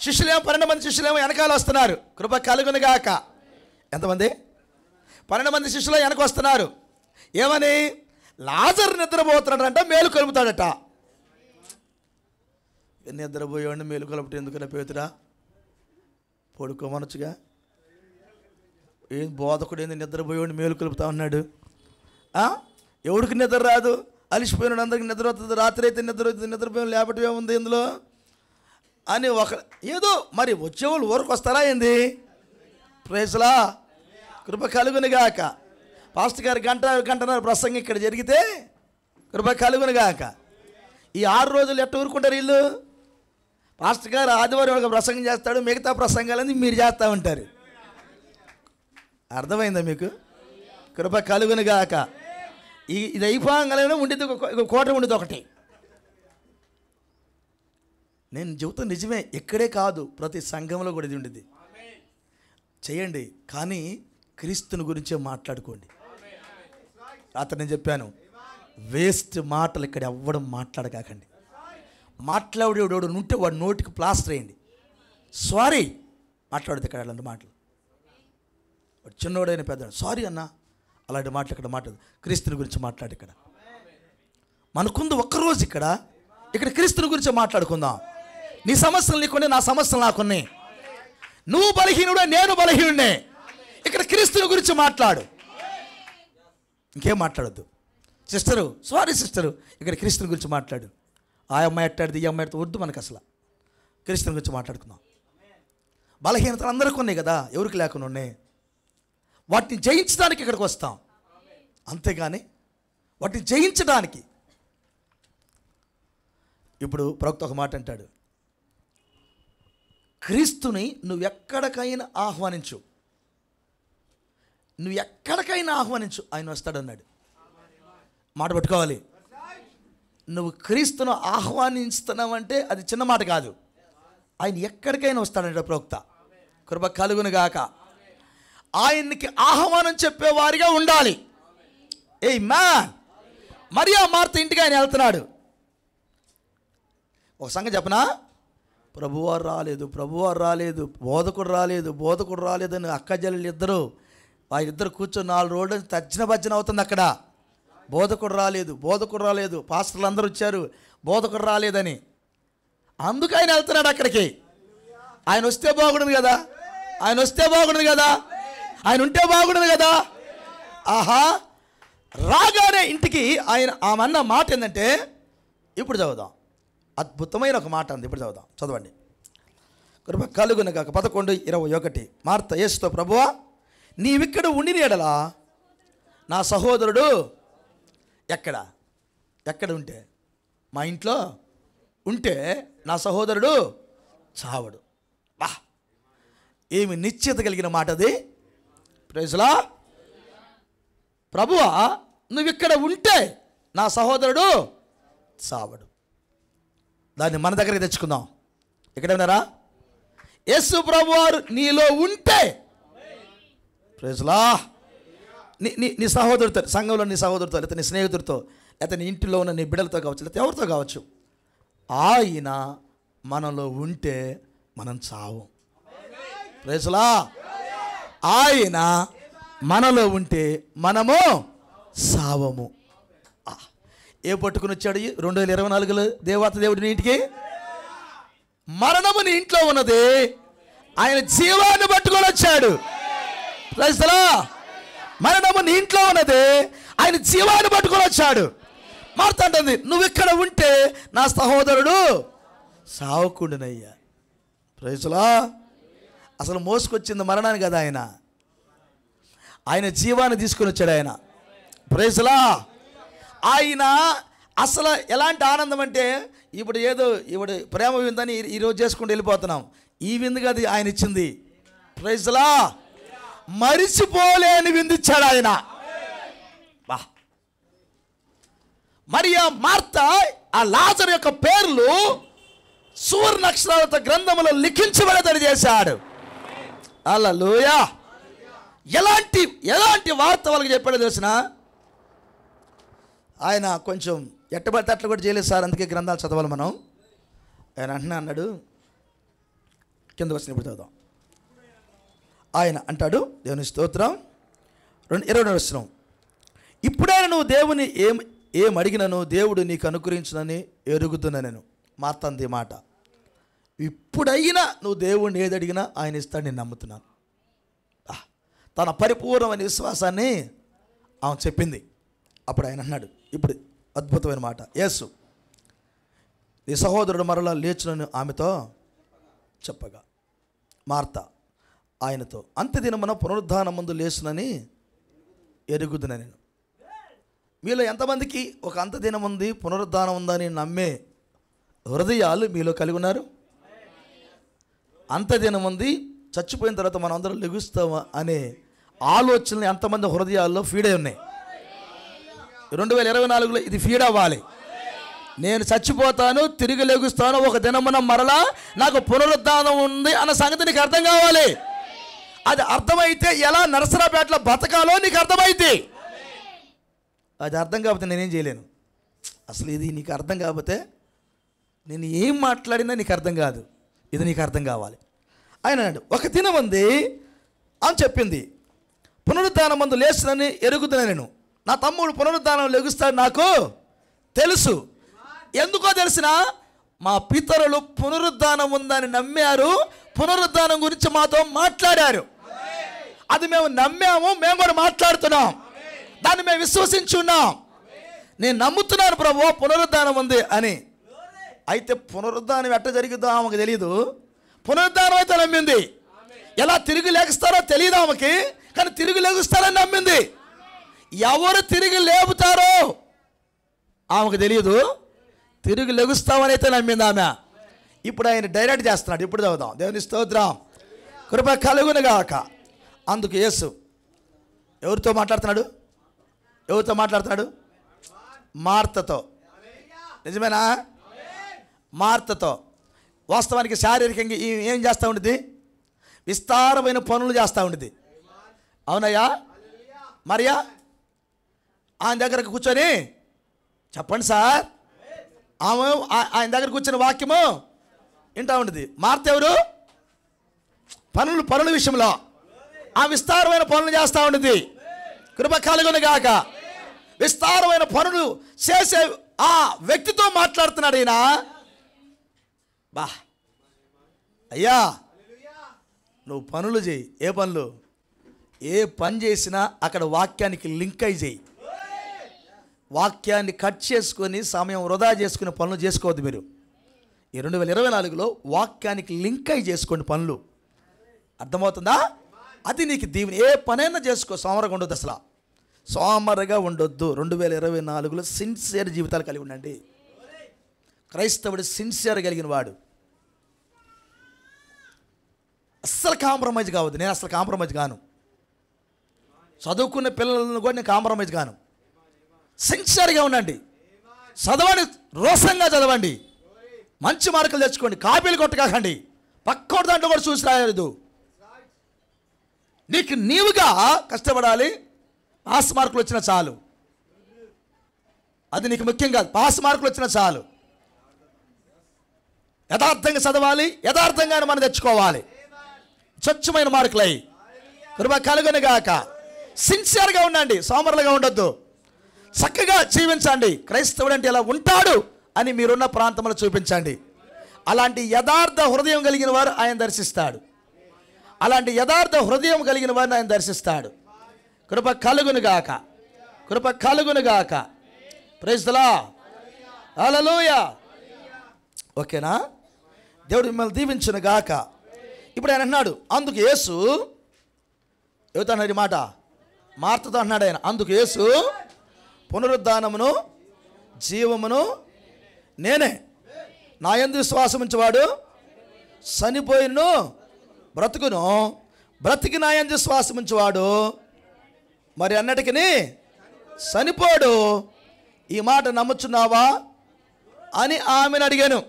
శిష్యులేమో 12 మంది శిష్యులేమో వెనకాల వస్తున్నారు. కృప కలుగునుగాక. ఎంతమంది? 12 మంది శిష్యులు వెనక వస్తున్నారు. ఏమని? లాజరు నిద్రపోతున్నాడంట, మేలు కలుపుతాడట. నిద్రపోయేవాడిని మేలు కలుపుట ఎందుకన్నా పేతురా? పడుకోమనొచ్చుగా. ఏం బోధకుడు ఏంది నిద్రపోయేవాడిని మేలు కలుపుతా ఉన్నాడు? ఎవడికి నిద్ర రాదు? అలిసిపోయినాడు, అందరికి నిద్ర వస్తుంది. రాత్రి అయితే నిద్రపోయి లేపటమే ఉంది ఇందులో అని ఏదో మరి వచ్చేవాళ్ళు ఊరికి వస్తారా ఏంది? ప్రైజ్లా. కృప కలుగునుగాక. పాస్టర్ గారు గంటన్నర ప్రసంగం ఇక్కడ జరిగితే కృప కలుగునుగాక. ఈ 6 రోజులు ఎట్ట ఊరుకుంటారు వీళ్ళు? పాస్టర్ గారు ఆదివారం ఒక ప్రసంగం చేస్తాడు, మిగతా ప్రసంగాలని మీరు చేస్తూ ఉంటారు. అర్థమైందా మీకు? కృప కలుగునుగాక. ఇది అయిపోగానే ఉండేది ఒక కోట ఉండేది ఒకటి. నేను చెబుతాను నిజమే, ఇక్కడే కాదు ప్రతి సంఘంలో కూడా ఇది ఉండేది. చేయండి, కానీ క్రీస్తుని గురించే మాట్లాడుకోండి. రాత్రి నేను చెప్పాను, వేస్ట్ మాటలు ఇక్కడ ఎవ్వడం మాట్లాడకాకండి. మాట్లాడేవాడు ఉంటే వాడు నోటికి ప్లాస్టర్ వేయండి. సారీ మాట్లాడితే ఇక్కడ అలాంటి మాటలు. వాడు చిన్నోడైన పెద్ద సారీ అన్న అలాంటి మాటలు ఇక్కడ మాట్లాడు. క్రీస్తుని గురించి మాట్లాడు. ఇక్కడ మనకుంది ఒక్కరోజు ఇక్కడ క్రీస్తుని గురించి మాట్లాడుకుందాం. నీ సమస్యలు నీకున్నాయి, నా సమస్యలు నాకున్నాయి. నువ్వు బలహీనుడే, నేను బలహీనుడే. ఇక్కడ క్రీస్తుని గురించి మాట్లాడు, ఇంకేం మాట్లాడద్దు. సిస్టరు సారీ సిస్టరు, ఇక్కడ క్రీస్తుని గురించి మాట్లాడు. ఆ అమ్మాయి ఎట్టాడిది, ఈ అమ్మాయి వద్దు మనకు. అసలు క్రీస్తుని గురించి మాట్లాడుకుందాం. బలహీనతలు అందరికీ ఉన్నాయి కదా, ఎవరికి లేకుండా ఉన్నాయి. వాటిని జయించడానికి ఇక్కడికి వస్తాం, అంతేగాని వాటిని జయించడానికి. ఇప్పుడు ప్రవక్త ఒక మాట అంటాడు, క్రీస్తుని నువ్వెక్కడికైనా ఆహ్వానించు, ఆయన వస్తాడన్నాడు. మాట పట్టుకోవాలి. నువ్వు క్రీస్తును ఆహ్వానిస్తున్నావంటే అది చిన్న మాట కాదు. ఆయన ఎక్కడికైనా వస్తాడంట ప్రవక్త. కృప కలుగునుగాక. ఆయనకి ఆహ్వానం చెప్పేవారిగా ఉండాలి. ఏయ్ మ్యాన్, మరియా మార్త ఇంటికి ఆయన వెళ్తున్నాడు. ఒక సంగతి చెప్పనా? ప్రభువారు రాలేదు, బోధకుడు రాలేదని అక్క చెల్లెలు ఇద్దరు, వారిద్దరు కూర్చొని 4 రోజులు తర్జన భర్జన అవుతుంది అక్కడ. బోధకుడు రాలేదు, పాస్టర్లు అందరూ వచ్చారు, బోధకుడు రాలేదని. అందుకు ఆయన వెళ్తున్నాడు అక్కడికి. ఆయన వస్తే బాగుండదు కదా, ఆయన ఉంటే బాగుండదు కదా. ఆహా, రాగానే ఇంటికి ఆయన ఆమె అన్న మాట ఏంటంటే, ఇప్పుడు చదువుదాం, అద్భుతమైన ఒక మాట ఉంది, ఇప్పుడు చదువుదాం, చదవండి. కృప కలుగును గాక. 11:21. మార్త యేసుతో, ప్రభువా నీవిక్కడ ఉండిన ఎడలా నా సహోదరుడు ఎక్కడ ఉంటే, మా ఇంట్లో ఉంటే నా సహోదరుడు చావడు. బా, ఏమి నిశ్చయత కలిగిన మాట అది. ప్రైజ్లా. ప్రభువా నువ్విక్కడ ఉంటే నా సహోదరుడు చావడు. దాన్ని మన దగ్గరికి తెచ్చుకుందాం. ఇక్కడ ఉన్నారా? యేసు ప్రభువారు నీలో ఉంటే, ప్రైజ్లా, నీ సహోదరుడితో, సంఘంలో నీ సహోదరుడితో, లేకపోతే నీ స్నేహితుడితో, లేకపోతే నీ ఇంటిలో ఉన్న నీ బిడ్డలతో కావచ్చు, లేకపోతే ఎవరితో కావచ్చు, ఆయన మనలో ఉంటే మనం చావు. ప్రైజ్లా. ఆయన మనలో ఉంటే మనము సావము. ఏ పట్టుకుని వచ్చాడు 2024లో దేవత దేవుడిని ఇంటికి? మరణము నీ ఇంట్లో ఉన్నది, ఆయన జీవాన్ని పట్టుకొని వచ్చాడు. ప్రైజ్లా. మరణము నీ ఇంట్లో ఉన్నది, ఆయన జీవాన్ని పట్టుకొని వచ్చాడు. మార్త అంటుంది, నువ్వు ఇక్కడ ఉంటే నా సహోదరుడు సావకుండునయ్యా. ప్రైజ్లా. అసలు మోసుకొచ్చింది మరణాన్ని కదా, ఆయన జీవాన్ని తీసుకొని వచ్చాడు ఆయన. ప్రైజ్లా. ఆయన అసలు ఎలాంటి ఆనందం అంటే, ఇప్పుడు ప్రేమ విందని ఈరోజు చేసుకుంటూ వెళ్ళిపోతున్నాం. ఈ విందు కాదు ఆయన ఇచ్చింది. ప్రైజ్లా. మరిచిపోలేని విందు ఇచ్చాడు ఆయన. బా. మరియా మార్త ఆ లాజరు యొక్క పేర్లు సువర్ణ అక్షరాలతో గ్రంథములో లిఖించబడేదని చేశాడు. హల్లెలూయా. ఎలాంటి వార్త వాళ్ళకి చెప్పాడో తెలిసిన, ఆయన కొంచెం ఎట్టబడితే అట్లా కూడా చేయలేదు సార్, అందుకే గ్రంథాలు చదవాలి మనం. ఆయన అన్నాడు, కింద వచ్చినప్పుడు చదువుదాం. ఆయన అంటాడు, దేవుని స్తోత్రం, 22వ వచనం, ఇప్పుడైనా నువ్వు దేవుని ఏం అడిగినను దేవుడు నీకు అనుగ్రహించునని ఎరుగుతున్నా నేను. మార్తంది మాట, ఇప్పుడైనా నువ్వు దేవుడిని ఏది అడిగినా ఆయన ఇస్తాడు, నేను నమ్ముతున్నాను. తన పరిపూర్ణమైన విశ్వాసాన్ని ఆమె చెప్పింది. అప్పుడు ఆయన అన్నాడు, ఇప్పుడు అద్భుతమైన మాట, యేసు నీ సహోదరుడు మరలా లేచునని ఆమెతో చెప్పగా, మార్త ఆయనతో, అంత్యదినమున పునరుద్ధానం ముందు లేచునని ఎరుగుతున్నా నేను. మీలో ఎంతమందికి ఒక అంత్యదినం ఉంది, పునరుద్ధానం ఉందని నమ్మే హృదయాలు మీలో కలిగి ఉన్నారు? అంత్యదినం ఉంది, చచ్చిపోయిన తర్వాత మనం అందరం లెగుస్తామా అనే ఆలోచనలు ఎంతమంది హృదయాల్లో ఫీడ్ అయి ఉన్నాయి? 2024లో ఇది ఫీడ్ అవ్వాలి. నేను చచ్చిపోతాను, తిరిగి లెగుస్తాను, ఒక దినమున మరలా నాకు పునరుద్ధానం ఉంది అన్న సంగతి నీకు అర్థం కావాలి. అది అర్థమైతే ఎలా నరసరాపేటలో బతకాలో నీకు అర్థమైతే, అది అర్థం కాకపోతే నేనేం చేయలేను. అసలు ఇది నీకు అర్థం కాకపోతే నేను ఏం మాట్లాడినా నీకు అర్థం కాదు. ఇది నీకు అర్థం కావాలి. ఆయన అన్నాడు, ఒక దినం ఉంది అని చెప్పింది, పునరుద్ధానం మందు లేచునని ఎరుగుతున్నా నేను. నా తమ్ముడు పునరుద్ధానం లెగుస్తాడు నాకు తెలుసు. ఎందుకో తెలిసిన, మా పితరులు పునరుద్ధానం ఉందని నమ్మారు, పునరుద్ధానం గురించి మాతో మాట్లాడారు. అది మేము నమ్మాము, మేము కూడా మాట్లాడుతున్నాం, దాన్ని మేము విశ్వసించున్నాం. నేను నమ్ముతున్నాను ప్రభు పునరుద్ధానం ఉంది అని. అయితే పునరుద్ధానం ఎట్ట జరిగిద్దో ఆమెకు తెలియదు, పునరుద్ధానం అయితే నమ్మింది. ఎలా తిరిగి లేగుస్తారో తెలియదు ఆమెకి, కానీ తిరిగి లేగుస్తారని నమ్మింది. ఎవరు తిరిగి లేపుతారో ఆమెకు తెలియదు, తిరిగి లెగుస్తామని అయితే నమ్మింది ఆమె. ఇప్పుడు ఆయన డైరెక్ట్ చేస్తున్నాడు. ఇప్పుడు చదువుదాం. దేవుని స్తోత్రం, కృప కలుగును గాక. అందుకు యేసు ఎవరితో మాట్లాడుతున్నాడు? మార్తతో. నిజమేనా? మార్తతో. వాస్తవానికి శారీరకంగా ఏం చేస్తూ ఉంటుంది? విస్తారమైన పనులు చేస్తూ ఉంటుంది. అవునయ్యా? మరియా ఆయన దగ్గరకు కూర్చొని చెప్పండి సార్, ఆమె ఆయన దగ్గర కూర్చొని వాక్యము వింటూ ఉంటుంది. మార్త ఎవరు? పనుల విషయంలో ఆ విస్తారమైన పనులు చేస్తూ ఉంటుంది. కృప కలుగును గాక. విస్తారమైన పనులు చేసే ఆ వ్యక్తితో మాట్లాడుతున్నాడు ఈయన. బా అయ్యా, నువ్వు పనులు చేయి. ఏ పనులు? ఏ పని చేసినా అక్కడ వాక్యానికి లింక్ అయి చేయి. వాక్యాన్ని కట్ చేసుకొని సమయం వృధా చేసుకునే పనులు చేసుకోవద్దు. మీరు ఈ 2024లో వాక్యానికి లింక్ అయి చేసుకోండి పనులు. అర్థమవుతుందా? అది నీకు దీవెన. ఏ పనైనా చేసుకో, సోమరగా ఉండొద్దు. అసలు సోమరగా ఉండొద్దు. 2024లో సిన్సియర్ జీవితాలు కలిగి ఉండండి. క్రైస్తవుడు సిన్సియర్ కలిగిన వాడు. అస్సలు కాంప్రమైజ్ కావద్దు. నేను అసలు కాంప్రమైజ్ కాను. చదువుకున్న పిల్లలను కూడా నేను కాంప్రమైజ్ కాను. సిన్సియర్గా ఉండండి. చదవండి, రోషంగా చదవండి, మంచి మార్కులు తెచ్చుకోండి, కాపీలు కొట్టకాకండి. పక్కోటి దాంట్లో కూడా చూసి రాయలేదు. నీకు నీవుగా కష్టపడాలి. పాస్ మార్కులు వచ్చినా చాలు. అది నీకు ముఖ్యం కాదు. పాస్ మార్కులు వచ్చినా చాలు. యథార్థంగా చదవాలి, యథార్థంగానే మనం తెచ్చుకోవాలి. స్వచ్ఛమైన మార్కులై కృప కలుగునుగాక. సిన్సియర్గా ఉండండి, సోమరులుగా ఉండొద్దు. చక్కగా జీవించండి. క్రైస్తవుడు అంటే ఇలా ఉంటాడు అని మీరున్న ప్రాంతంలో చూపించండి. అలాంటి యథార్థ హృదయం కలిగిన వారు ఆయన దర్శిస్తాడు. అలాంటి యథార్థ హృదయం కలిగిన వారిని ఆయన దర్శిస్తాడు. కృప కలుగునుగాక, కృప కలుగునుగాక. Praise the Lord. హల్లెలూయా. ఓకేనా? దేవుడు మిమ్మల్ని దీవించునుగాక. ఇప్పుడు ఆయన అన్నాడు, అందుకు యేసు ఎవరితో అన్నాడు ఈ మాట? మార్తతో అన్నాడు ఆయన. అందుకు యేసు, పునరుద్ధానమును జీవమును నేనే. నా యందు విశ్వాసం ఉంచేవాడు చనిపోయిను బ్రతుకును, బ్రతికి నా యందు విశ్వాసం ఉంచేవాడు మరి అన్నటికి చనిపోడు. ఈ మాట నమ్ముచున్నావా అని ఆమెను అడిగాను.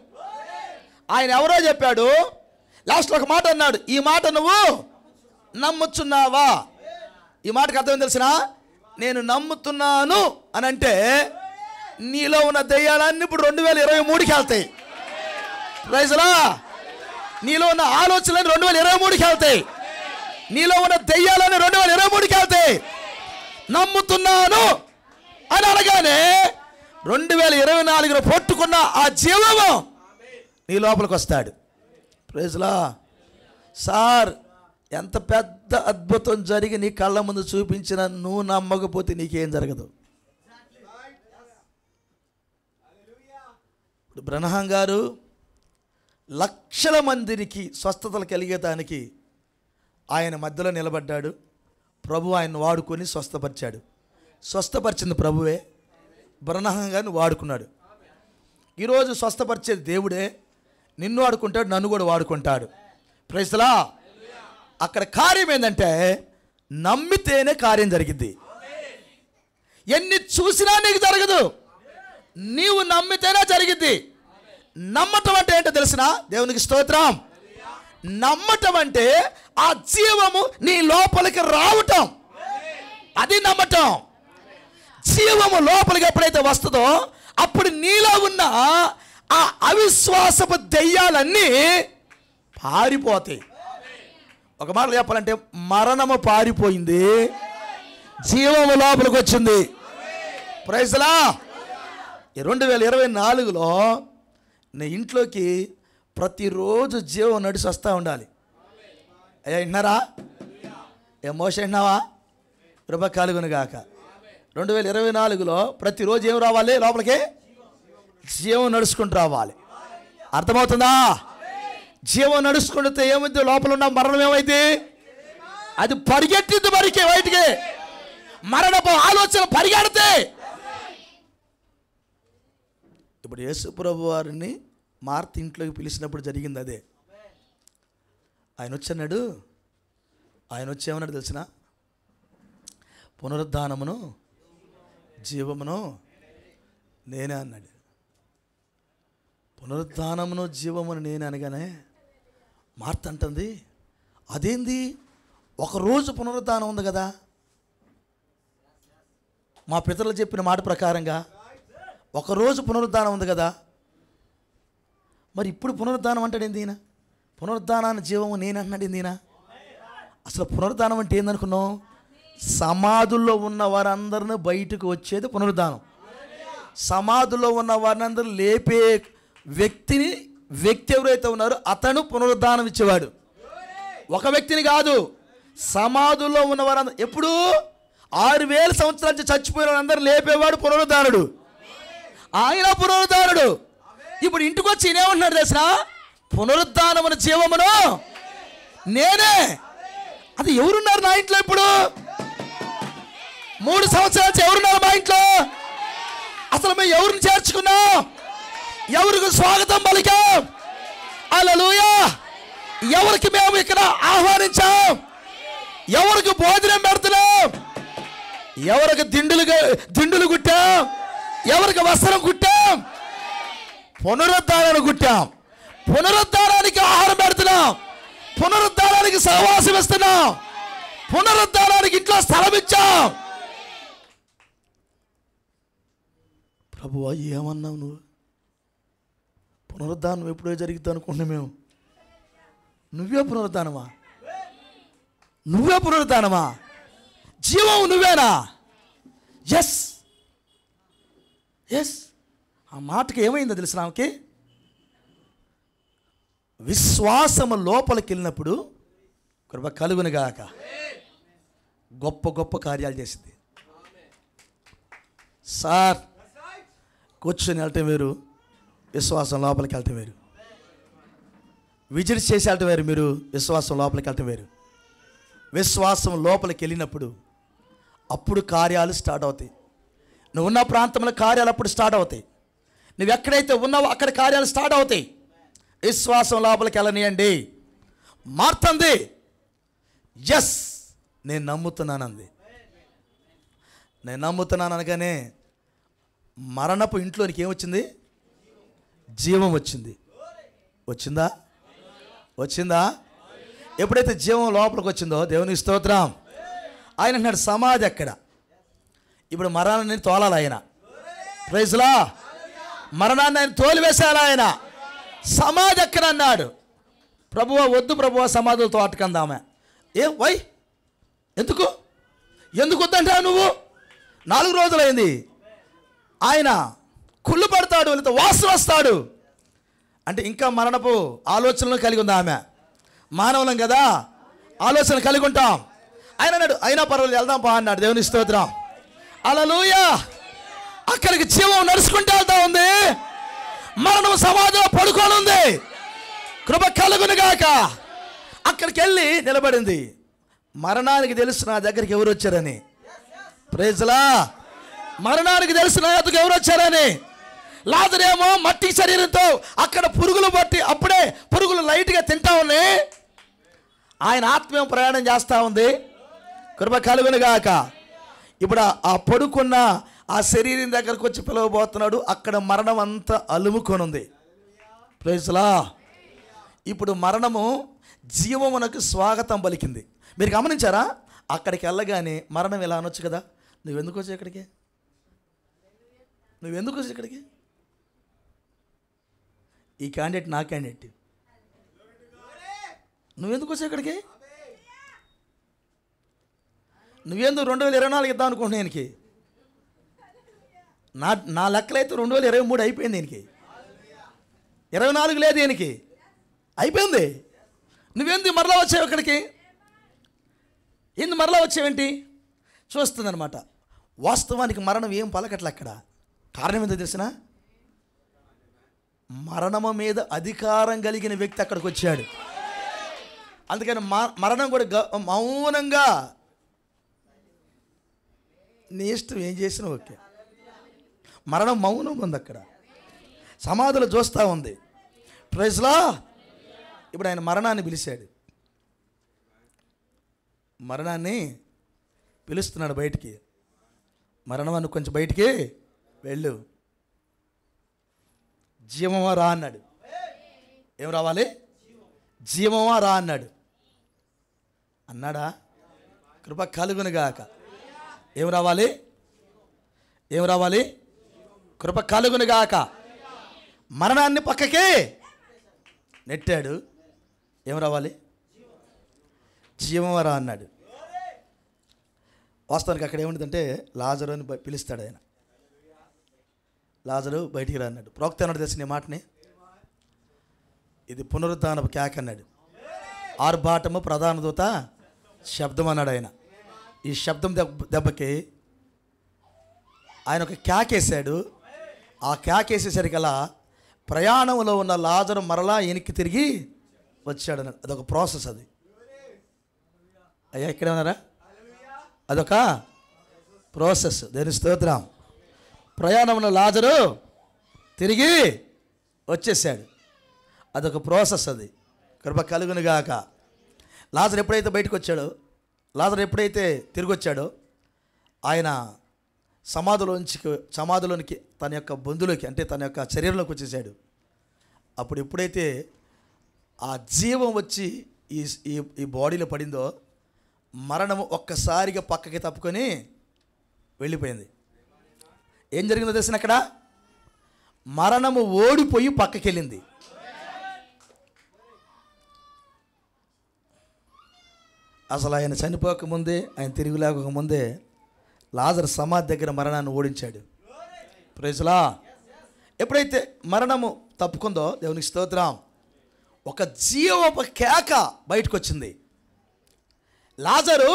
ఆయన ఎవరో చెప్పాడు. లాస్ట్లో ఒక మాట అన్నాడు, ఈ మాట నువ్వు నమ్ముచున్నావా? ఈ మాటకు అర్థం తెలిసిన, నేను నమ్ముతున్నాను అని అంటే నీలో ఉన్న దెయ్యాలన్నీ ఇప్పుడు 2023కి వెళ్తాయి. Praise the lord. నీలో ఉన్న ఆలోచనలు 2023కి వెళ్తాయి. నీలో ఉన్న దెయ్యాలని 2023కి వెళ్తాయి. నమ్ముతున్నాను అని అనగానే 2024లో పట్టుకున్న ఆ జీవము నీ లోపలికి వస్తాడు. Praise the lord. సార్, ఎంత పెద్ద అద్భుతం జరిగి నీ కళ్ళ ముందు చూపించిన నువ్వు నమ్మకపోతే నీకేం జరగదు. ఇప్పుడు బ్రహ్మం గారు లక్షల మందికి స్వస్థతలు కలిగేదానికి ఆయన మధ్యలో నిలబడ్డాడు. ప్రభు ఆయన వాడుకొని స్వస్థపరిచాడు. స్వస్థపరిచింది ప్రభువే. బ్రహ్మం గారిని వాడుకున్నాడు. ఈరోజు స్వస్థపరిచేది దేవుడే. నిన్ను వాడుకుంటాడు, నన్ను కూడా వాడుకుంటాడు. Praise the lord. అక్కడ కార్యం ఏంటంటే నమ్మితేనే కార్యం జరిగింది. ఎన్ని చూసినా నీకు జరగదు, నీవు నమ్మితేనే జరిగింది. నమ్మటం అంటే ఏంటో తెలిసిన? దేవునికి స్తోత్రం. నమ్మటం అంటే ఆ జీవము నీ లోపలికి రావటం, అది నమ్మటం. జీవము లోపలికి ఎప్పుడైతే వస్తుందో అప్పుడు నీలో ఉన్న ఆ అవిశ్వాసపు దెయ్యాలన్నీ పారిపోతాయి. ఒక మాట చెప్పాలంటే మరణము పారిపోయింది, జీవము లోపలికి వచ్చింది. Praise the lord. 2024లో నీ ఇంట్లోకి ప్రతిరోజు జీవం నడిచి వస్తూ ఉండాలి. అయ్యా విన్నారా? ఎమోషన్ విన్నావా? కృప కలుగునుగాక. 2024లో ప్రతిరోజు ఏం రావాలి? లోపలికి జీవం నడుచుకుంటూ రావాలి. అర్థమవుతుందా? జీవం నడుచుకుంటే ఏమైంది? లోపల ఉన్న మరణం ఏమైంది? అది పరిగెట్టింది మరికి బయటికి. మరణపు ఆలోచన పరిగెడితే ఇప్పుడు యేసు ప్రభు వారిని మార్త ఇంట్లోకి పిలిచినప్పుడు జరిగింది అదే. ఆయన వచ్చన్నాడు. ఆయన వచ్చి ఏమన్నాడు తెలిసిన? పునరుద్ధానమును జీవమును నేనే అన్నాడు. పునరుద్ధానమును జీవమును నేనే అనగానే మార్త అంటుంది, అదేంది? ఒకరోజు పునరుద్ధానం ఉంది కదా, మా పితరులు చెప్పిన మాట ప్రకారంగా ఒకరోజు పునరుద్ధానం ఉంది కదా, మరి ఇప్పుడు పునరుద్ధానం అంటాడు ఏంది ఈయన? పునరుద్ధానాన్ని జీవము నేను అంటున్నాడు ఏంది ఈయన? అసలు పునరుద్ధానం అంటే ఏందనుకున్నావు? సమాధుల్లో ఉన్న వారందరిని బయటకు వచ్చేది పునరుద్ధానం. సమాధుల్లో ఉన్న వారిని లేపే వ్యక్తి ఎవరైతే ఉన్నారో అతను పునరుద్ధానం ఇచ్చేవాడు. ఒక వ్యక్తిని కాదు, సమాధుల్లో ఉన్నవారు ఎప్పుడు 6000 సంవత్సరాల నుంచి చచ్చిపోయిన వాళ్ళందరూ లేపేవాడు పునరుద్ధానుడు. ఆయన పునరుద్ధానుడు. ఇప్పుడు ఇంటికి వచ్చి ఈయనేమంటున్నాడు తెలుసా? పునరుద్ధానమును జీవమును నేనే. అది ఎవరున్నారు నా ఇంట్లో? ఇప్పుడు 3 సంవత్సరాల నుంచి ఎవరున్నారు మా ఇంట్లో? అసలు మేము ఎవరిని చేర్చుకున్నాం? ఎవరికి స్వాగతం పలికాం? హల్లెలూయా. ఎవరికి మేము ఇక్కడ ఆహ్వానించాం? ఎవరికి భోజనం పెడుతున్నాం? ఎవరికి దిండులు కుట్టాం? ఎవరికి వస్త్రం కుట్టాం? పునరుద్ధానాన్ని కుట్టాం. పునరుద్ధానానికి ఆహారం పెడుతున్నాం. పునరుద్ధానానికి సహవాసం ఇస్తున్నాం. పునరుద్ధానానికి ఇంట్లో స్థలం ఇచ్చాం. ప్రభువా ఏమన్నావు నువ్వు? పునరుద్ధానం ఎప్పుడో జరుగుతుంది అనుకుంటున్నాం మేము. నువ్వే పునరుద్ధానమా? నువ్వే పునరుద్ధానమా? జీవం నువ్వేనా? Yes yes. ఆ మాటకి ఏమైందో తెలుసు ఆమెకి? విశ్వాసము లోపలికి వెళ్ళినప్పుడు కృప కలుగునుగాక గొప్ప గొప్ప కార్యాలు చేసింది. సార్ కూర్చొని వెళ్ళటం వేరు, విశ్వాసం లోపలికి వెళ్ళటం వేరు. విజిట్ చేసి వెళ్ళటం వేరు, మీరు విశ్వాసం లోపలికి వెళ్ళటం వేరు. విశ్వాసం లోపలికి వెళ్ళినప్పుడు అప్పుడు కార్యాలు స్టార్ట్ అవుతాయి. నువ్వు ఉన్న ప్రాంతంలో కార్యాలు అప్పుడు స్టార్ట్ అవుతాయి. నువ్వు ఎక్కడైతే ఉన్నావో అక్కడ కార్యాలు స్టార్ట్ అవుతాయి. విశ్వాసం లోపలికి వెళ్ళనియండి. మార్తంది ఎస్ నేను నమ్ముతున్నానంది. నేను నమ్ముతున్నాను అనగానే మరణపు ఇంట్లోనికి ఏమొచ్చింది? జీవం వచ్చింది. వచ్చిందా? వచ్చిందా? ఎప్పుడైతే జీవం లోపలికి వచ్చిందో దేవునికి స్తోత్రం. ఆయన అంటున్నాడు సమాధి ఎక్కడ? ఇప్పుడు మరణాన్ని తోలాలి ఆయన. ప్రైజ్లా. మరణాన్ని ఆయన తోలివేశాడు ఆయన. సమాధి ఎక్కడ అన్నాడు. ప్రభువా వద్దు ప్రభువా సమాధులతో అటకందామే. వై ఎందుకు వద్దంటావు నువ్వు? 4 రోజులైంది. ఆయన కుళ్ళు పడతాడు, లేకపోతే వాసన వస్తాడు అంటే ఇంకా మరణపు ఆలోచనలు కలిగి ఉంది ఆమె. మానవులం కదా, ఆలోచన కలిగి ఉంటాం. ఆయన అన్నాడు అయినా పర్వాలేదు వెళ్దాం పా అన్నాడు. దేవుని స్తోత్రం. హల్లెలూయా. అక్కడికి జీవం నడుచుకుంటూ వెళ్తా ఉంది. మరణం సమాధిలో పడుకొని ఉంది. కృప కలుగునుగాక. అక్కడికి వెళ్ళి నిలబడింది. మరణానికి తెలుసు నా దగ్గరికి ఎవరు వచ్చారని. ప్రైజ్లా. మరణానికి తెలుసు నా దగ్గరికి ఎవరు వచ్చారని. లాజరేమో మట్టి శరీరంతో అక్కడ పురుగులు పట్టి అప్పుడే పురుగులు లైట్గా తింటా ఉన్నాయి. ఆయన ఆత్మీయ ప్రయాణం చేస్తూ ఉంది. కృప కలుగునుగాక. ఇప్పుడు ఆ పడుకున్న ఆ శరీరం దగ్గరకు వచ్చి పిలవబోతున్నాడు. అక్కడ మరణం అంతా అలుముకొని ఉంది. ప్రైజ్లా. ఇప్పుడు మరణము జీవమునకు స్వాగతం పలికింది. మీరు గమనించారా? అక్కడికి వెళ్ళగానే మరణం ఇలా అనొచ్చు కదా, నువ్వెందుకు వచ్చావు ఇక్కడికి? నువ్వెందుకు వచ్చావు ఇక్కడికి? ఈ క్యాండిడేట్ నా క్యాండిడేట్. నువ్వెందుకు వచ్చావు ఇక్కడికి? నువ్వెందుకు 2024 ఇద్దాం అనుకుంటున్నా ఈయనకి? నా లెక్కలైతే 2023 అయిపోయింది. ఈయనకి 24 లేదు. ఈయనకి అయిపోయింది. నువ్వెందుకు మరలా వచ్చావు ఇక్కడికి? ఎందుకు మరలా వచ్చావేంటి? చూస్తుందన్నమాట. వాస్తవానికి మరణం ఏం పలకట్లే అక్కడ. కారణం ఏంటో తెలిసిన? మరణము మీద అధికారం కలిగిన వ్యక్తి అక్కడికి వచ్చాడు. అందుకని మరణం కూడా మౌనంగా నీ ఇష్టం ఏం చేసినా ఓకే. మరణం మౌనం ఉంది అక్కడ. సమాధులు చూస్తూ ఉంది. ప్రైజ్లా. ఇప్పుడు ఆయన మరణాన్ని పిలిచాడు. మరణాన్ని పిలుస్తున్నాడు బయటికి. మరణాన్ని కొంచెం బయటికి వెళ్ళు, జీవమా రా అన్నాడు. ఏం రావాలి? జీవమా రా అన్నాడు. అన్నాడా? కృప కలుగునుగాక. ఏం రావాలి? ఏం రావాలి? కృప కలుగునుగాక. మరణాన్ని పక్కకి నెట్టాడు. ఏం రావాలి? జీవమా రా అన్నాడు. వాస్తవానికి అక్కడ ఏముంటుందంటే లాజరు అని పిలుస్తాడు ఆయన. లాజరు బయటికి రా అన్నాడు. ప్రవక్త అన్నాడు తెలిసిన ఈ మాటని, ఇది పునరుద్ధానపు కేక అన్నాడు. ఆర్భాటము ప్రధాన దూత శబ్దం అన్నాడు ఆయన. ఈ శబ్దం దెబ్బకి ఆయన ఒక కేకేశాడు. ఆ కేకేసేసరికల్లా ప్రయాణంలో ఉన్న లాజరు మరలా వెనక్కి తిరిగి వచ్చాడు అన్నాడు. అదొక ప్రాసెస్. అది అయ్యా ఇక్కడే ఉన్నారా? అదొక ప్రాసెస్. దేని స్తోత్రం. ప్రయాణంలో లాజరు తిరిగి వచ్చేసాడు. అదొక ప్రాసెస్. అది కృప కలుగునుగాక. లాజరు ఎప్పుడైతే బయటకు వచ్చాడో, లాజరు ఎప్పుడైతే తిరిగి వచ్చాడో, ఆయన సమాధిలోనికి తన యొక్క బొందులోకి, అంటే తన యొక్క శరీరంలోకి వచ్చేసాడు. అప్పుడు ఎప్పుడైతే ఆ జీవం వచ్చి ఈ బాడీలో పడిందో, మరణము ఒక్కసారిగా పక్కకి తప్పుకొని వెళ్ళిపోయింది. ఏం జరిగిందో తెలిసిన అక్కడ మరణము ఓడిపోయి పక్కకి వెళ్ళింది. అసలు ఆయన చనిపోకముందే, ఆయన తిరిగి లేకముందే లాజరు సమాధి దగ్గర మరణాన్ని ఓడించాడు. ప్రైజ్లా. ఎప్పుడైతే మరణము తప్పుకుందో, దేవునికి స్తోత్రం, ఒక జీవపు కేక బయటకు వచ్చింది. లాజరు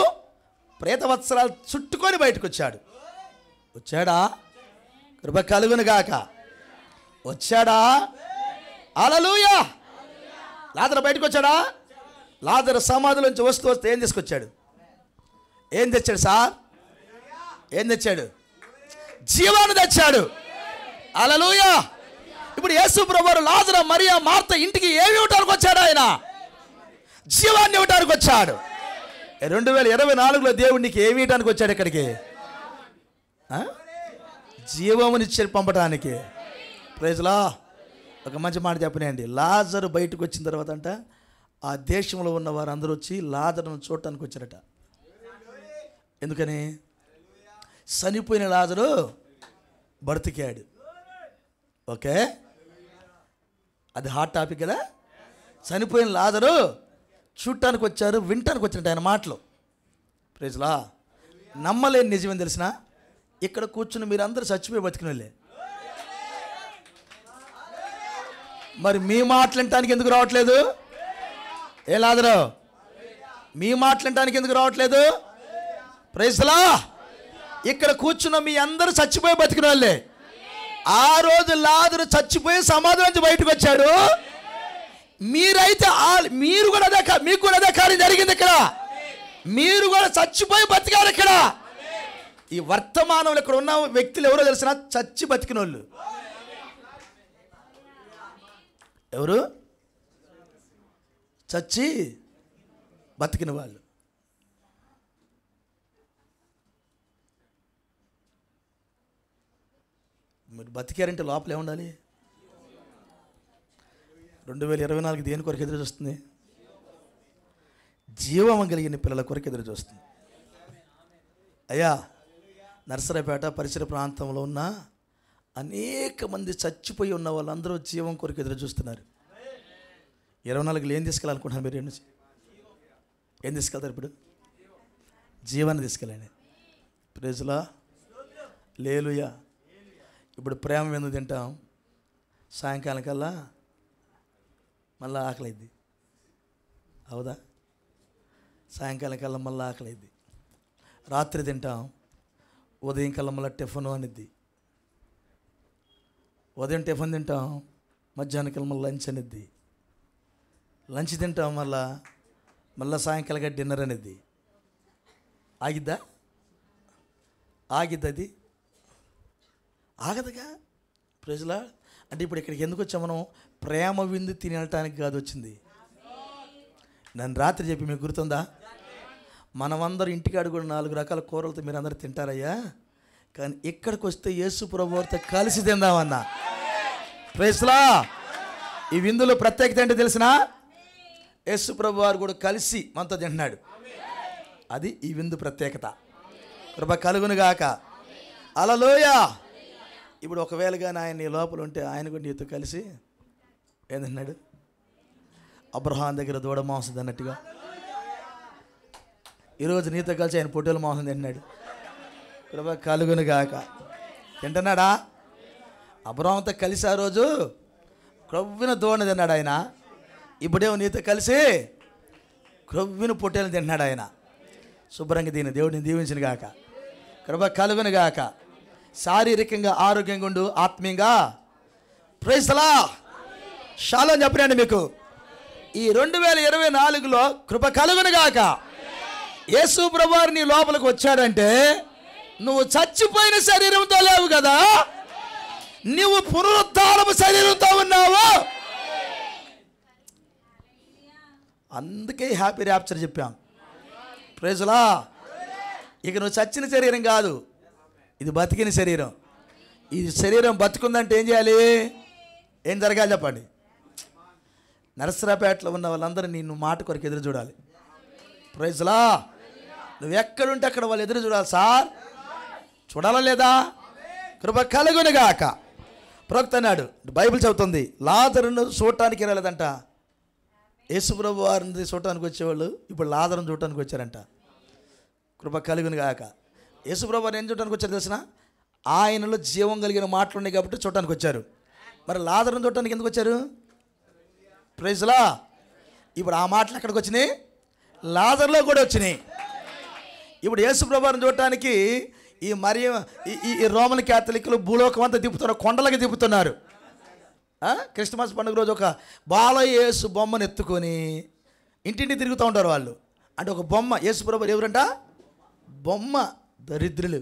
ప్రేతవత్సరాలు చుట్టుకొని బయటకు వచ్చాడు. వచ్చాడా? కృప కలుగునుగాక. వచ్చాడా? హల్లెలూయా. లాజరు బయటకు వచ్చాడా? లాజరు సమాధిలోంచి వస్తూ ఏం తీసుకొచ్చాడు? ఏం తెచ్చాడు సార్? ఏం తెచ్చాడు? జీవాన్ని తెచ్చాడు. హల్లెలూయా. ఇప్పుడు యేసు ప్రభువు లాజరు, మరియా, మార్త ఇంటికి ఏమి ఇవ్వడానికి వచ్చాడు? ఆయన జీవాన్ని ఇవ్వడానికి వచ్చాడు. 2024లో దేవుడికి ఏమి ఇవ్వడానికి వచ్చాడు? ఇక్కడికి జీవమునిచ్చి పంపడానికి. ప్రైజ్లా. ఒక మంచి మాట చెప్పనండి. లాజరు బయటకు వచ్చిన తర్వాత అంట ఆ దేశంలో ఉన్న వారందరూ వచ్చి లాజరును చూడటానికి వచ్చారట. ఎందుకని? చనిపోయిన లాజరు బ్రతికాడు. ఓకే, అది హాట్ టాపిక్ కదా. చనిపోయిన లాజరు చూడటానికి వచ్చారు, వినటానికి వచ్చినట్టు ఆయన మాటలు. ప్రైజ్లా. నమ్మలేని నిజమేం తెలిసిన, ఇక్కడ కూర్చుని మీరు అందరూ చచ్చిపోయి బతికిన వాళ్ళే. మరి మీ మాటలు వినటానికి ఎందుకు రావట్లేదు? ఏ లాజరు, మీ మాటలు వినటానికి ఎందుకు రావట్లేదు? ప్రైజ్లా. ఇక్కడ కూర్చున్న మీ అందరూ చచ్చిపోయి బతికిన వాళ్ళే. ఆ రోజు లాజరు చచ్చిపోయి సమాధి నుంచి బయటకు వచ్చాడు. మీరైతే మీరు కూడా మీకు కూడా అదే కార్యం జరిగింది ఇక్కడ. మీరు కూడా చచ్చిపోయి బతికారు ఇక్కడ. ఈ వర్తమానంలో ఇక్కడ ఉన్న వ్యక్తులు ఎవరో తెలిసిన? చచ్చి బతికిన వాళ్ళు. ఎవరు? చచ్చి బతికిన వాళ్ళు. మీరు బతికారంటే లోపల ఏముండాలి? 2024 దేని కొరకు ఎదురు చూస్తుంది? జీవం కలిగిన పిల్లల కొరకు ఎదురు చూస్తుంది. అయ్యా, నర్సరాపేట పరిసర ప్రాంతంలో ఉన్న అనేక మంది చచ్చిపోయి ఉన్న వాళ్ళందరూ జీవం కొరకు ఎదురు చూస్తున్నారు. 24లో ఏం తీసుకెళ్ళాలనుకుంటున్నారు మీరు? ఏం తీసుకెళ్తారు ఇప్పుడు? జీవాన్ని తీసుకెళ్ళండి. ప్రైజ్లా. హల్లెలూయా. ఇప్పుడు ప్రేమ ఎందుకు తింటాం? సాయంకాలం కల్లా మళ్ళీ ఆకలిద్ది. అవుదా? సాయంకాలం కల్లా మళ్ళీ ఆకలిద్ది. రాత్రి తింటాం, ఉదయం కల్లా మళ్ళీ టిఫను అనిద్ది. ఉదయం టిఫన్ తింటాం, మధ్యాహ్నం కల్లా మళ్ళీ లంచ్ అనిద్ది. లంచ్ తింటాం, మళ్ళీ సాయంకాలంగా డిన్నర్ అనేది. ఆగిద్దా? ఆగిద్ది? ఆగదుగా. ప్రజలా. అంటే ఇప్పుడు ఇక్కడికి ఎందుకు వచ్చాం మనం? ప్రేమ విందు తినటానికి కాదు వచ్చింది. నన్ను రాత్రి చెప్పి మీకు గుర్తుందా? మనమందరూ ఇంటికాడ కూడా 4 రకాల కూరలతో మీరు అందరూ తింటారయ్యా, కానీ ఇక్కడికి వస్తే యేసు ప్రభువుతో కలిసి తిందామన్నా. ప్రైజ్లా. ఈ విందులో ప్రత్యేకత ఏంటో తెలిసిన? యేసు ప్రభు వారు కూడా కలిసి మనతో తింటున్నాడు. అది ఈ విందు ప్రత్యేకత. కృప కలుగునుగాక. హల్లెలూయా. ఇప్పుడు ఒకవేళ కానీ ఆయన నీ లోపల ఉంటే ఆయన కూడా నీతో కలిసి ఏం తిన్నాడు? అబ్రహాం దగ్గర దూడ మాంసం తిన్నట్టుగా ఈరోజు నీతో కలిసి ఆయన పొట్టేల మాంసం తింటున్నాడు. కృప కలుగునుగాక. తింటున్నాడా? అబ్రహాంతో కలిసి ఆ రోజు క్రొవ్విన దూడని తిన్నాడు ఆయన. ఇప్పుడేమో నీతో కలిసి క్రొవ్విన పొట్టేలు తింటున్నాడు ఆయన. శుభ్రంగా దీని దేవుడిని దీవించిన గాక, కృప కలుగును గాక. శారీరకంగా ఆరోగ్యంగా ఉండు, ఆత్మీయంగా. Praise the lord. షాలోమ్ చెప్పినాను మీకు. ఈ 2024లో కృప కలుగును గాక. యేసు ప్రభువారు నీ లోపలికి వచ్చాడంటే నువ్వు చచ్చిపోయిన శరీరంతో లేవు కదా, నువ్వు పునరుద్ధానపు శరీరంతో ఉన్నావు. అందుకే హ్యాపీ ర్యాప్చర్ చెప్పాం. Praise the lord. ఇక నువ్వు చచ్చిన శరీరం కాదు, ఇది బతికిన శరీరం. ఈ శరీరం బతుకుందంటే ఏం చేయాలి, ఏం జరగాలి చెప్పండి. నరసరాపేటలో ఉన్న వాళ్ళందరూ నిన్ను మాట కొరకు ఎదురు చూడాలి. Praise the lord. నువ్వు ఎక్కడుంటే అక్కడ వాళ్ళు ఎదురు చూడాలి. సార్ చూడాలా లేదా? కృప కలుగును గాక. ప్రవక్త అన్నాడు, బైబిల్ చెబుతుంది, లాజరును చూడటానికి రాలేదంట. యేసుప్రభు వారిని చూడటానికి వచ్చేవాళ్ళు ఇప్పుడు లాజరును చూడటానికి వచ్చారంట. కృప కలుగును గాక. యేసుప్రభు వారు ఏం చూడటానికి వచ్చారు తెలిసిన? ఆయనలో జీవం కలిగిన మాటలు ఉన్నాయి కాబట్టి చూడటానికి వచ్చారు. మరి లాజరును చూడటానికి ఎందుకు వచ్చారు? Praise the lord. ఇప్పుడు ఆ మాటలు ఎక్కడికి వచ్చినాయి? లాజరులో కూడా వచ్చినాయి. ఇప్పుడు యేసుప్రభు వారిని చూడటానికి ఈ మరియ ఈ రోమన్ క్యాథలిక్లు భూలోకం అంతా తిప్పుతున్నారు, కొండలకి తిప్పుతున్నారు. క్రిస్మస్ పండుగ రోజు ఒక బాలయేసు బొమ్మను ఎత్తుకొని ఇంటింటి తిరుగుతూ ఉంటారు వాళ్ళు. అంటే ఒక బొమ్మ. యేసుప్రభు ఎవరంట? బొమ్మ. దరిద్రులు.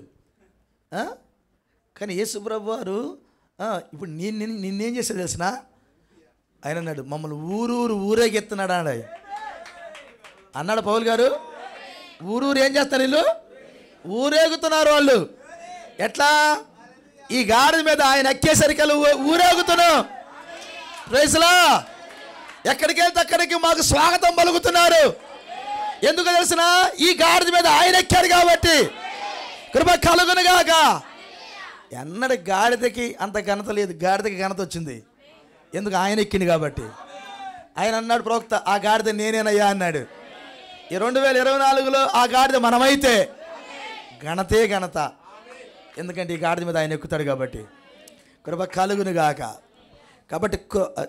కానీ యేసుప్రభు వారు ఇప్పుడు నిన్నేం చేశారు తెలిసిన? ఆయన అన్నాడు, మమ్మల్ని ఊరేగెత్తున్నాడు అన్నాడు పౌలు గారు. ఊరూరు ఏం చేస్తారు వీళ్ళు? ఊరేగుతున్నారు వాళ్ళు. ఎట్లా? ఈ గాడిద మీద ఆయన ఎక్కేసరికి ఊరేగుతున్నాం. Praise the Lord. ఎక్కడికి వెళ్తే అక్కడికి మాకు స్వాగతం పలుకుతున్నారు. ఎందుకు తెలిసిన? ఈ గాడిద మీద ఆయన ఎక్కాడు కాబట్టి. కృప కలుగును గాక. ఎన్నడ గాడిదకి అంత ఘనత లేదు, గాడిదకి ఘనత వచ్చింది. ఎందుకు? ఆయన ఎక్కింది కాబట్టి. ఆయన అన్నాడు ప్రవక్త, ఆ గాడిద నేనేనయ్యా అన్నాడు. ఈ 2024లో ఆ గాడిద మనమైతే ఘనతే ఘనత. ఎందుకంటే ఈ గాడిద మీద ఆయన ఎక్కుతాడు కాబట్టి. కృప కలుగును గాక. కాబట్టి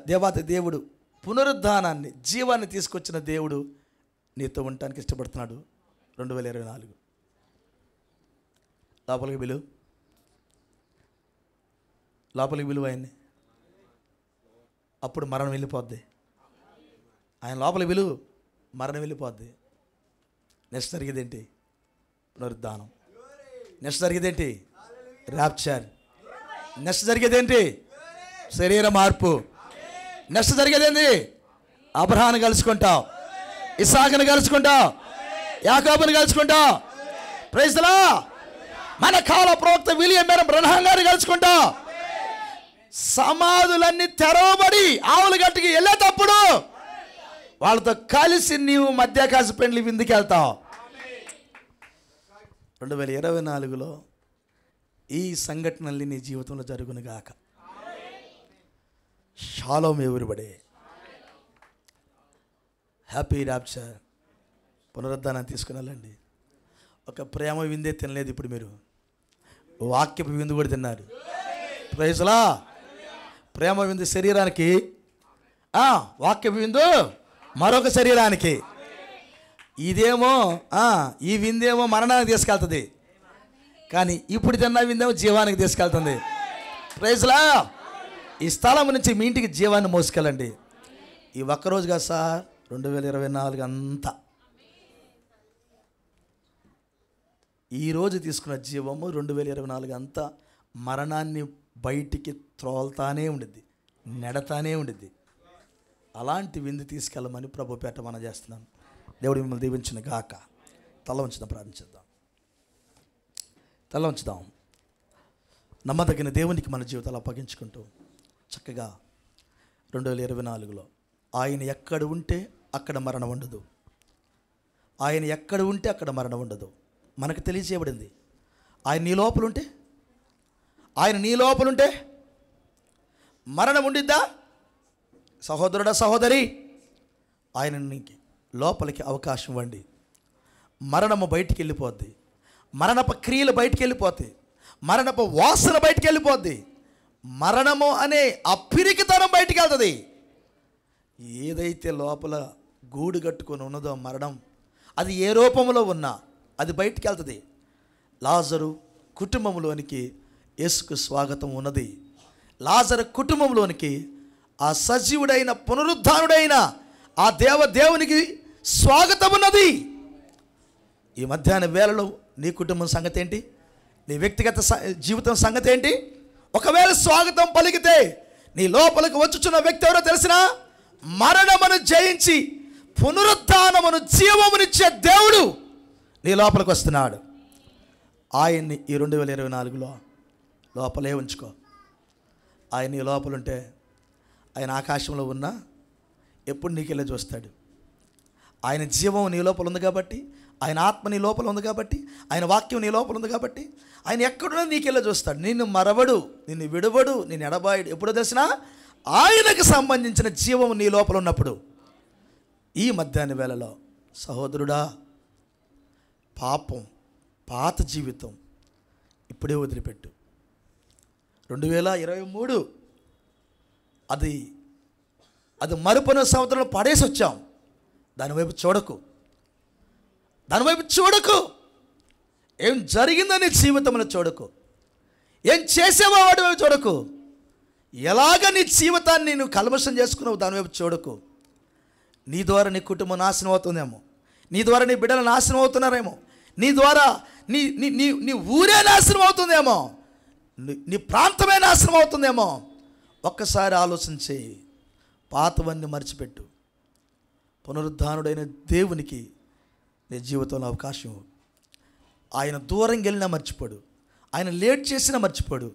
దేవాతి దేవుడు పునరుద్ధానాన్ని, జీవాన్ని తీసుకొచ్చిన దేవుడు నీతో ఉండటానికి ఇష్టపడుతున్నాడు. 2024 లోపలికి పిలువు, లోపలికి పిలువు ఆయన్ని. అప్పుడు మరణం వెళ్ళిపోద్ది. ఆయన లోపలికి పిలువు, మరణం వెళ్ళిపోద్ది. నెక్స్ట్ జరిగేదేంటి? పునరుద్ధానం. నెక్స్ట్ జరిగేదేంటి? ర్యాప్చర్. నెక్స్ట్ జరిగేదేంటి? శరీర మార్పు. నెక్స్ట్ జరిగేదేంటి? అబ్రహామును కలుసుకుంటావు, ఇస్సాకును కలుసుకుంటావు, యాకోబును కలుసుకుంటావు. Praise the lord. మన కాల ప్రవక్త విలియం బ్రన్హాం గారిని కలుసుకుంటావు. సమాధులన్నీ తెరవబడి ఆవుల గట్టుకి వెళ్ళేటప్పుడు వాళ్ళతో కలిసి నీవు మధ్యాకాశ పెండ్లి విందుకు వెళ్తావు. 2024లో ఈ సంఘటనల్ని నీ జీవితంలో జరుగును గాక. షాలోమ్ ఎవరిబడే. Happy rapture. పునరుద్ధానాన్ని తీసుకుని వెళ్ళండి. ఒక ప్రేమ విందే తినలేదు, ఇప్పుడు మీరు వాక్యపు విందు కూడా తిన్నారు. Praise the lord. ప్రేమ విందు శరీరానికి, వాక్యపు విందు మరొక శరీరానికి. ఇదేమో ఈ విందేమో మరణానికి తీసుకెళ్తుంది, కానీ ఇప్పుడు తిన్న విందేమో జీవానికి తీసుకెళ్తుంది. Praise the lord. ఈ స్థలం నుంచి మీ ఇంటికి జీవాన్ని మోసుకెళ్ళండి. ఈ ఒక్కరోజుగా సార్ 2024 అంతా ఈరోజు తీసుకున్న జీవము 2024 అంతా మరణాన్ని బయటికి త్రోల్తానే ఉండిద్ది, నెడతానే ఉండిద్ది. అలాంటి విందు తీసుకెళ్ళమని ప్రభుపేట మనం చేస్తున్నాం. దేవుడు మిమ్మల్ని దీవించిన గాక. తల ఉంచుదాం, ప్రార్థించేద్దాం. తల ఉంచుదాం. నమ్మదగిన దేవునికి మన జీవితాలు అప్పగించుకుంటూ చక్కగా 2024లో ఆయన ఎక్కడ ఉంటే అక్కడ మరణం ఉండదు. ఆయన ఎక్కడ ఉంటే అక్కడ మరణం ఉండదు. మనకు తెలియజేయబడింది. ఆయన నీ లోపలుంటే, ఆయన నీ లోపలుంటే మరణం ఉండిద్దా? సహోదరుడా, సహోదరి, ఆయన నీకు లోపలికి అవకాశం ఇవ్వండి. మరణము బయటికి వెళ్ళిపోద్ది, మరణపు క్రియలు బయటికి వెళ్ళిపోతాయి, మరణపు వాసన బయటికి వెళ్ళిపోద్ది, మరణము అనే అప్పిరికితనం బయటికి వెళ్తుంది. ఏదైతే లోపల గూడు కట్టుకొని ఉన్నదో మరణం, అది ఏ రూపంలో ఉన్నా అది బయటికి వెళ్తుంది. లాజరు కుటుంబంలోనికి యేసుకు స్వాగతం ఉన్నది. లాజరు కుటుంబంలోనికి ఆ సజీవుడైన పునరుద్ధానుడైన ఆ దేవునికి స్వాగతం ఉన్నది. ఈ మధ్యాహ్న వేళలో నీ కుటుంబం సంగతి ఏంటి? నీ వ్యక్తిగత జీవితం సంగతి ఏంటి? ఒకవేళ స్వాగతం పలికితే నీ లోపలికి వచ్చుచున్న వ్యక్తి ఎవరో తెలిసినా, మరణమును జయించి పునరుద్ధానమును జీవమునిచ్చే దేవుడు నీ లోపలికి వస్తున్నాడు. ఆయన్ని ఈ 2024లో లోపలే ఉంచుకో. ఆయన నీ లోపలుంటే ఆయన ఆకాశంలో ఉన్నా ఎప్పుడు నీకెళ్ళి చూస్తాడు. ఆయన జీవం నీ లోపల ఉంది కాబట్టి, ఆయన ఆత్మ నీ లోపల ఉంది కాబట్టి, ఆయన వాక్యం నీ లోపల ఉంది కాబట్టి ఆయన ఎక్కడున్నా నీకెళ్ళి చూస్తాడు. నిన్ను మరవడు, నిన్ను విడవడు, నిన్ను ఎడబాయడు. ఎప్పుడో తెలిసినా ఆయనకు సంబంధించిన జీవం నీ లోపల ఉన్నప్పుడు. ఈ మధ్యాహ్న వేళలో సహోదరుడా, పాపం, పాత జీవితం ఇప్పుడే వదిలిపెట్టు. 2023 అది మరుపున సంవత్సరంలో పడేసి వచ్చాం. దానివైపు చూడకు. ఏం జరిగిందని జీవితంలో చూడకు. ఏం చేసేవో వాటి వైపు చూడకు. ఎలాగ నీ జీవితాన్ని నువ్వు కల్మషం చేసుకున్నావు దానివైపు చూడకు. నీ ద్వారా నీ కుటుంబం నాశనం అవుతుందేమో, నీ ద్వారా నీ బిడ్డలు నాశనం అవుతున్నారేమో, నీ ద్వారా నీ ఊరే నాశనం అవుతుందేమో, నీ ప్రాంతమే నాశనం అవుతుందేమో. ఒక్కసారి ఆలోచించి పాతవన్నీ మర్చిపెట్టు. పునరుద్ధానుడైన దేవునికి నీ జీవితంలో అవకాశం. ఆయన దూరం వెళ్ళినా మర్చిపోడు, ఆయన లేట్ చేసినా మర్చిపోడు,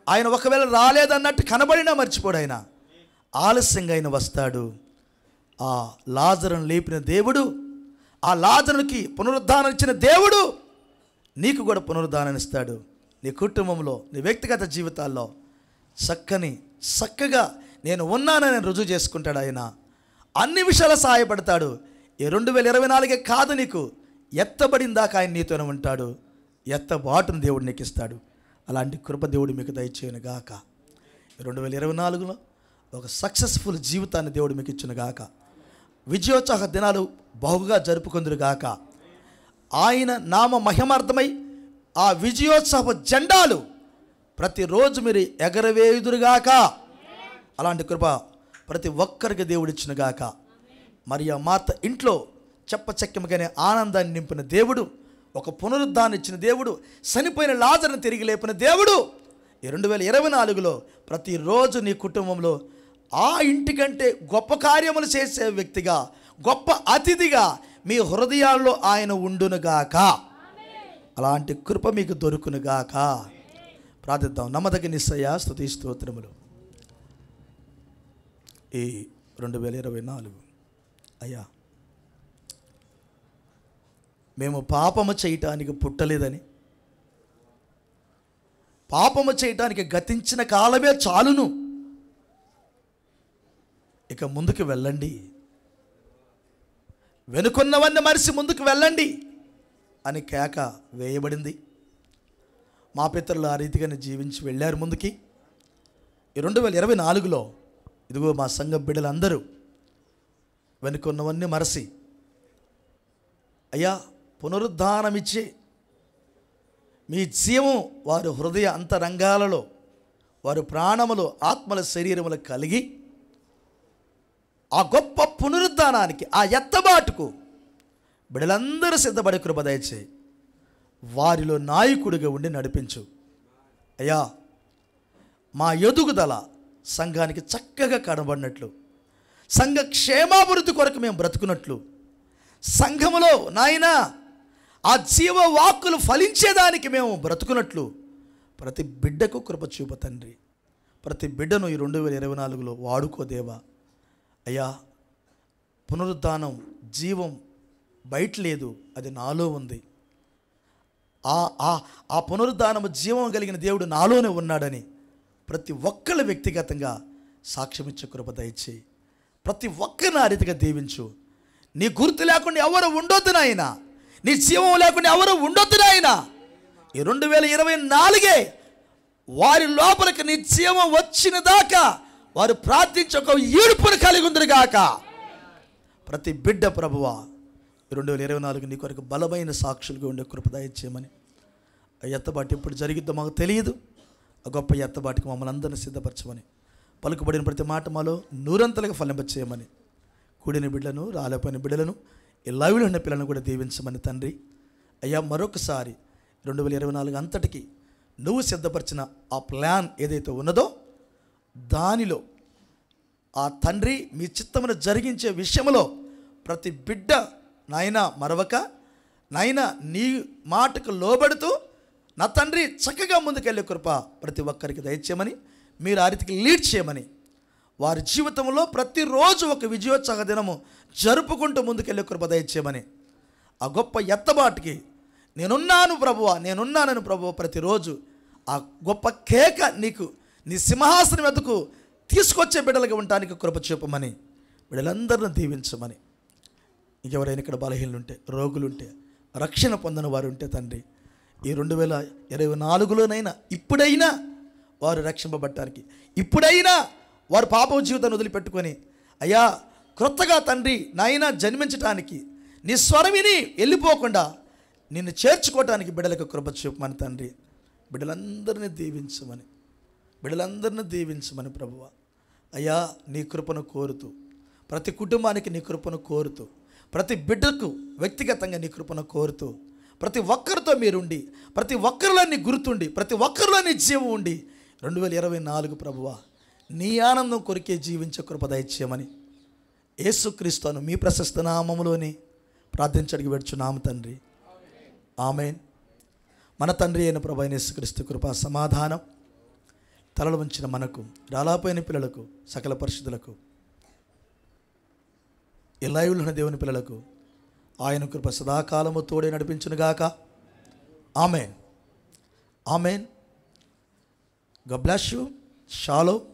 ఆయన ఒకవేళ రాలేదన్నట్టు కనబడినా మర్చిపోడు. ఆయన ఆలస్యంగా ఆయన వస్తాడు. ఆ లాజరును లేపిన దేవుడు, ఆ లాజరునికి పునరుద్ధానం ఇచ్చిన దేవుడు నీకు కూడా పునరుద్ధానం ఇస్తాడు. నీ కుటుంబంలో, నీ వ్యక్తిగత జీవితాల్లో చక్కగా నేను ఉన్నానని రుజువు చేసుకుంటాడు. ఆయన అన్ని విషయాలు సహాయపడతాడు. ఈ 2024 కాదు, నీకు ఎత్తబడిన దాకా ఆయన నీతోనే ఉంటాడు. ఎత్తబాటును దేవుడు నీకు ఇస్తాడు. అలాంటి కృప దేవుడు మీకు దయచేయను గాక. 2024లో ఒక సక్సెస్ఫుల్ జీవితాన్ని దేవుడు మీకు ఇచ్చును గాక. విజయోత్సాహ దినాలు బహుగా జరుపుకుందురు గాక. ఆయన నామ మహిమార్థమై ఆ విజయోత్సవ జెండాలు ప్రతిరోజు మీరు ఎగరవేయుదురుగాక. అలాంటి కృప ప్రతి ఒక్కరికి దేవుడు ఇచ్చిన గాక. మరి ఆ మాత ఇంట్లో చెప్పచక్యముగానే ఆనందాన్ని నింపిన దేవుడు, ఒక పునరుద్ధాన్ని ఇచ్చిన దేవుడు, చనిపోయిన లాజరును తిరిగి లేపిన దేవుడు ఈ 2024లో ప్రతిరోజు నీ కుటుంబంలో ఆ ఇంటికంటే గొప్ప కార్యములు చేసే వ్యక్తిగా, గొప్ప అతిథిగా మీ హృదయాల్లో ఆయన ఉండునుగాక. అలాంటి కృప మీకు దొరుకునుగాక. ప్రార్థిద్దాం. నమ్మదగిన యేసయ్యా, స్తుతి స్తోత్రములు. ఈ 2024 అయ్యా, మేము పాపము చేయటానికి పుట్టలేదని, పాపము చేయటానికి గతించిన కాలమే చాలును, ఇక ముందుకు వెళ్ళండి, వెనుకున్నవన్నీ మరిసి ముందుకు వెళ్ళండి అని కేక వేయబడింది. మా పితరులు ఆ రీతిగానే జీవించి వెళ్ళారు ముందుకి. ఈ 2024లో ఇదిగో మా సంఘ బిడ్డలందరూ వెనుకున్నవన్నీ మరసి అయ్యా పునరుద్ధానమిచ్చి మీ జీవం వారి హృదయ అంతరంగాలలో, వారి ప్రాణములు, ఆత్మల, శరీరములు కలిగి ఆ గొప్ప పునరుద్ధానానికి, ఆ ఎత్తబాటుకు బిడ్డలందరూ సిద్ధపడి కృప దయచేయి. వారిలో నాయకుడిగా ఉండి నడిపించు అయ్యా. మా ఎదుగుదల సంఘానికి చక్కగా కనబడినట్లు, సంఘ క్షేమాభివృద్ధి కొరకు మేము బ్రతుకున్నట్లు, సంఘములో నాయనా ఆ జీవవాక్కులు ఫలించేదానికి మేము బ్రతుకున్నట్లు ప్రతి బిడ్డకు కృప చూపు తండ్రి. ప్రతి బిడ్డను ఈ 2024లో వాడుకోదేవా అయ్యా. పునరుద్ధానం, జీవం బయట లేదు, అది నాలో ఉంది. ఆ పునరుద్ధానము, జీవం కలిగిన దేవుడు నాలోనే ఉన్నాడని ప్రతి ఒక్కళ్ళు వ్యక్తిగతంగా సాక్ష్యం ఇచ్చే కృప దయచేయి. ప్రతి ఒక్కరిని ఆ రీతిగా దీవించు. నీ గుర్తు లేకుండా ఎవరు ఉండొద్దు నాయనా, నీ జీవం లేకుండా ఎవరు ఉండొద్దు నాయనా. ఈ 2024 వారి లోపలికి నీ జీవం వచ్చిన దాకా వారు ప్రార్థించి ఒక ఈడుపును కలిగి ఉందిగాక. ప్రతి బిడ్డ ప్రభువా 2024 నీ కొరకు బలమైన సాక్షులుగా ఉండే కృప దయచేయమని. ఆ ఎత్తబాటు ఎప్పుడు జరిగిద్దో మాకు తెలియదు. ఆ గొప్ప ఎత్తబాటుకి మమ్మల్ని అందరినీ సిద్ధపరచమని, పలుకుబడిన ప్రతి మాట మాలో నూరంతలుగా ఫలింపచేయమని, కూడిన బిడ్డలను రాలేపోయిన బిడ్డలను ఈ లైవ్లో ఉన్న పిల్లలను కూడా దీవించమని తండ్రి. అయ్యా, మరొకసారి 2024 అంతటికి నువ్వు సిద్ధపరిచిన ఆ ప్లాన్ ఏదైతే ఉన్నదో దానిలో ఆ తండ్రి మీ చిత్తమును జరిగించే విషయంలో ప్రతి బిడ్డ నాయనా మరవక, నాయనా నీ మాటకు లోబడుతూ నా తండ్రి చక్కగా ముందుకెళ్ళే కృప ప్రతి ఒక్కరికి దయచేయమని, మీరు ఆ రీతికి లీడ్ చేయమని, వారి జీవితంలో ప్రతిరోజు ఒక విజయోత్సవ దినము జరుపుకుంటూ ముందుకెళ్ళే కృప దయచేయమని, ఆ గొప్ప ఎత్తబాటుకి నేనున్నాను ప్రభువా, నేనున్నానని ప్రభువా ప్రతిరోజు ఆ గొప్ప కేక నీకు నీ సింహాసనం ఎదుకు తీసుకొచ్చే బిడ్డలుగా ఉండటానికి కృప చూపమని, బిడ్డలందరినీ దీవించమని. ఇంకెవరైనా ఇక్కడ బలహీనులుంటే, రోగులుంటే, రక్షణ పొందిన వారు ఉంటే తండ్రి, ఈ 2024లోనైనా ఇప్పుడైనా వారు రక్షింపబడటానికి, ఇప్పుడైనా వారు పాప జీవితాన్ని వదిలిపెట్టుకొని అయ్యా క్రొత్తగా తండ్రి నాయన జన్మించటానికి, నీ స్వరం విని వెళ్ళిపోకుండా నిన్ను చేర్చుకోవటానికి బిడ్డలకు కృప చూపమని తండ్రి. బిడ్డలందరినీ దీవించమని, బిడ్డలందరినీ దీవించమని ప్రభువా. అయ్యా, నీ కృపను కోరుతూ, ప్రతి కుటుంబానికి నీ కృపను కోరుతూ, ప్రతి బిడ్డకు వ్యక్తిగతంగా నీ కృపను కోరుతూ, ప్రతి ఒక్కరితో మీరుండి, ప్రతి ఒక్కరిలో నీ గుర్తుండి, ప్రతి ఒక్కరిలో నీ జీవం ఉండి 2024 ప్రభువా నీ ఆనందం కొరికే జీవించే కృప దయచేయమని యేసుక్రీస్తును మీ ప్రశస్త నామములోని ప్రార్థించడికి పెడుచున్నాము తండ్రి. ఆమేన్. మన తండ్రి అయిన ప్రభు అయిన యేసుక్రీస్తు కృప సమాధానం తలలు ఉంచిన మనకు, రాలాపోయిన పిల్లలకు, సకల పరిశుద్ధులకు, ఈ లైవ్లో ఉన్న దేవుని పిల్లలకు ఆయన కృప సదాకాలము తోడే నడిపించునుగాక. Amen. Amen. God bless you. Shalom.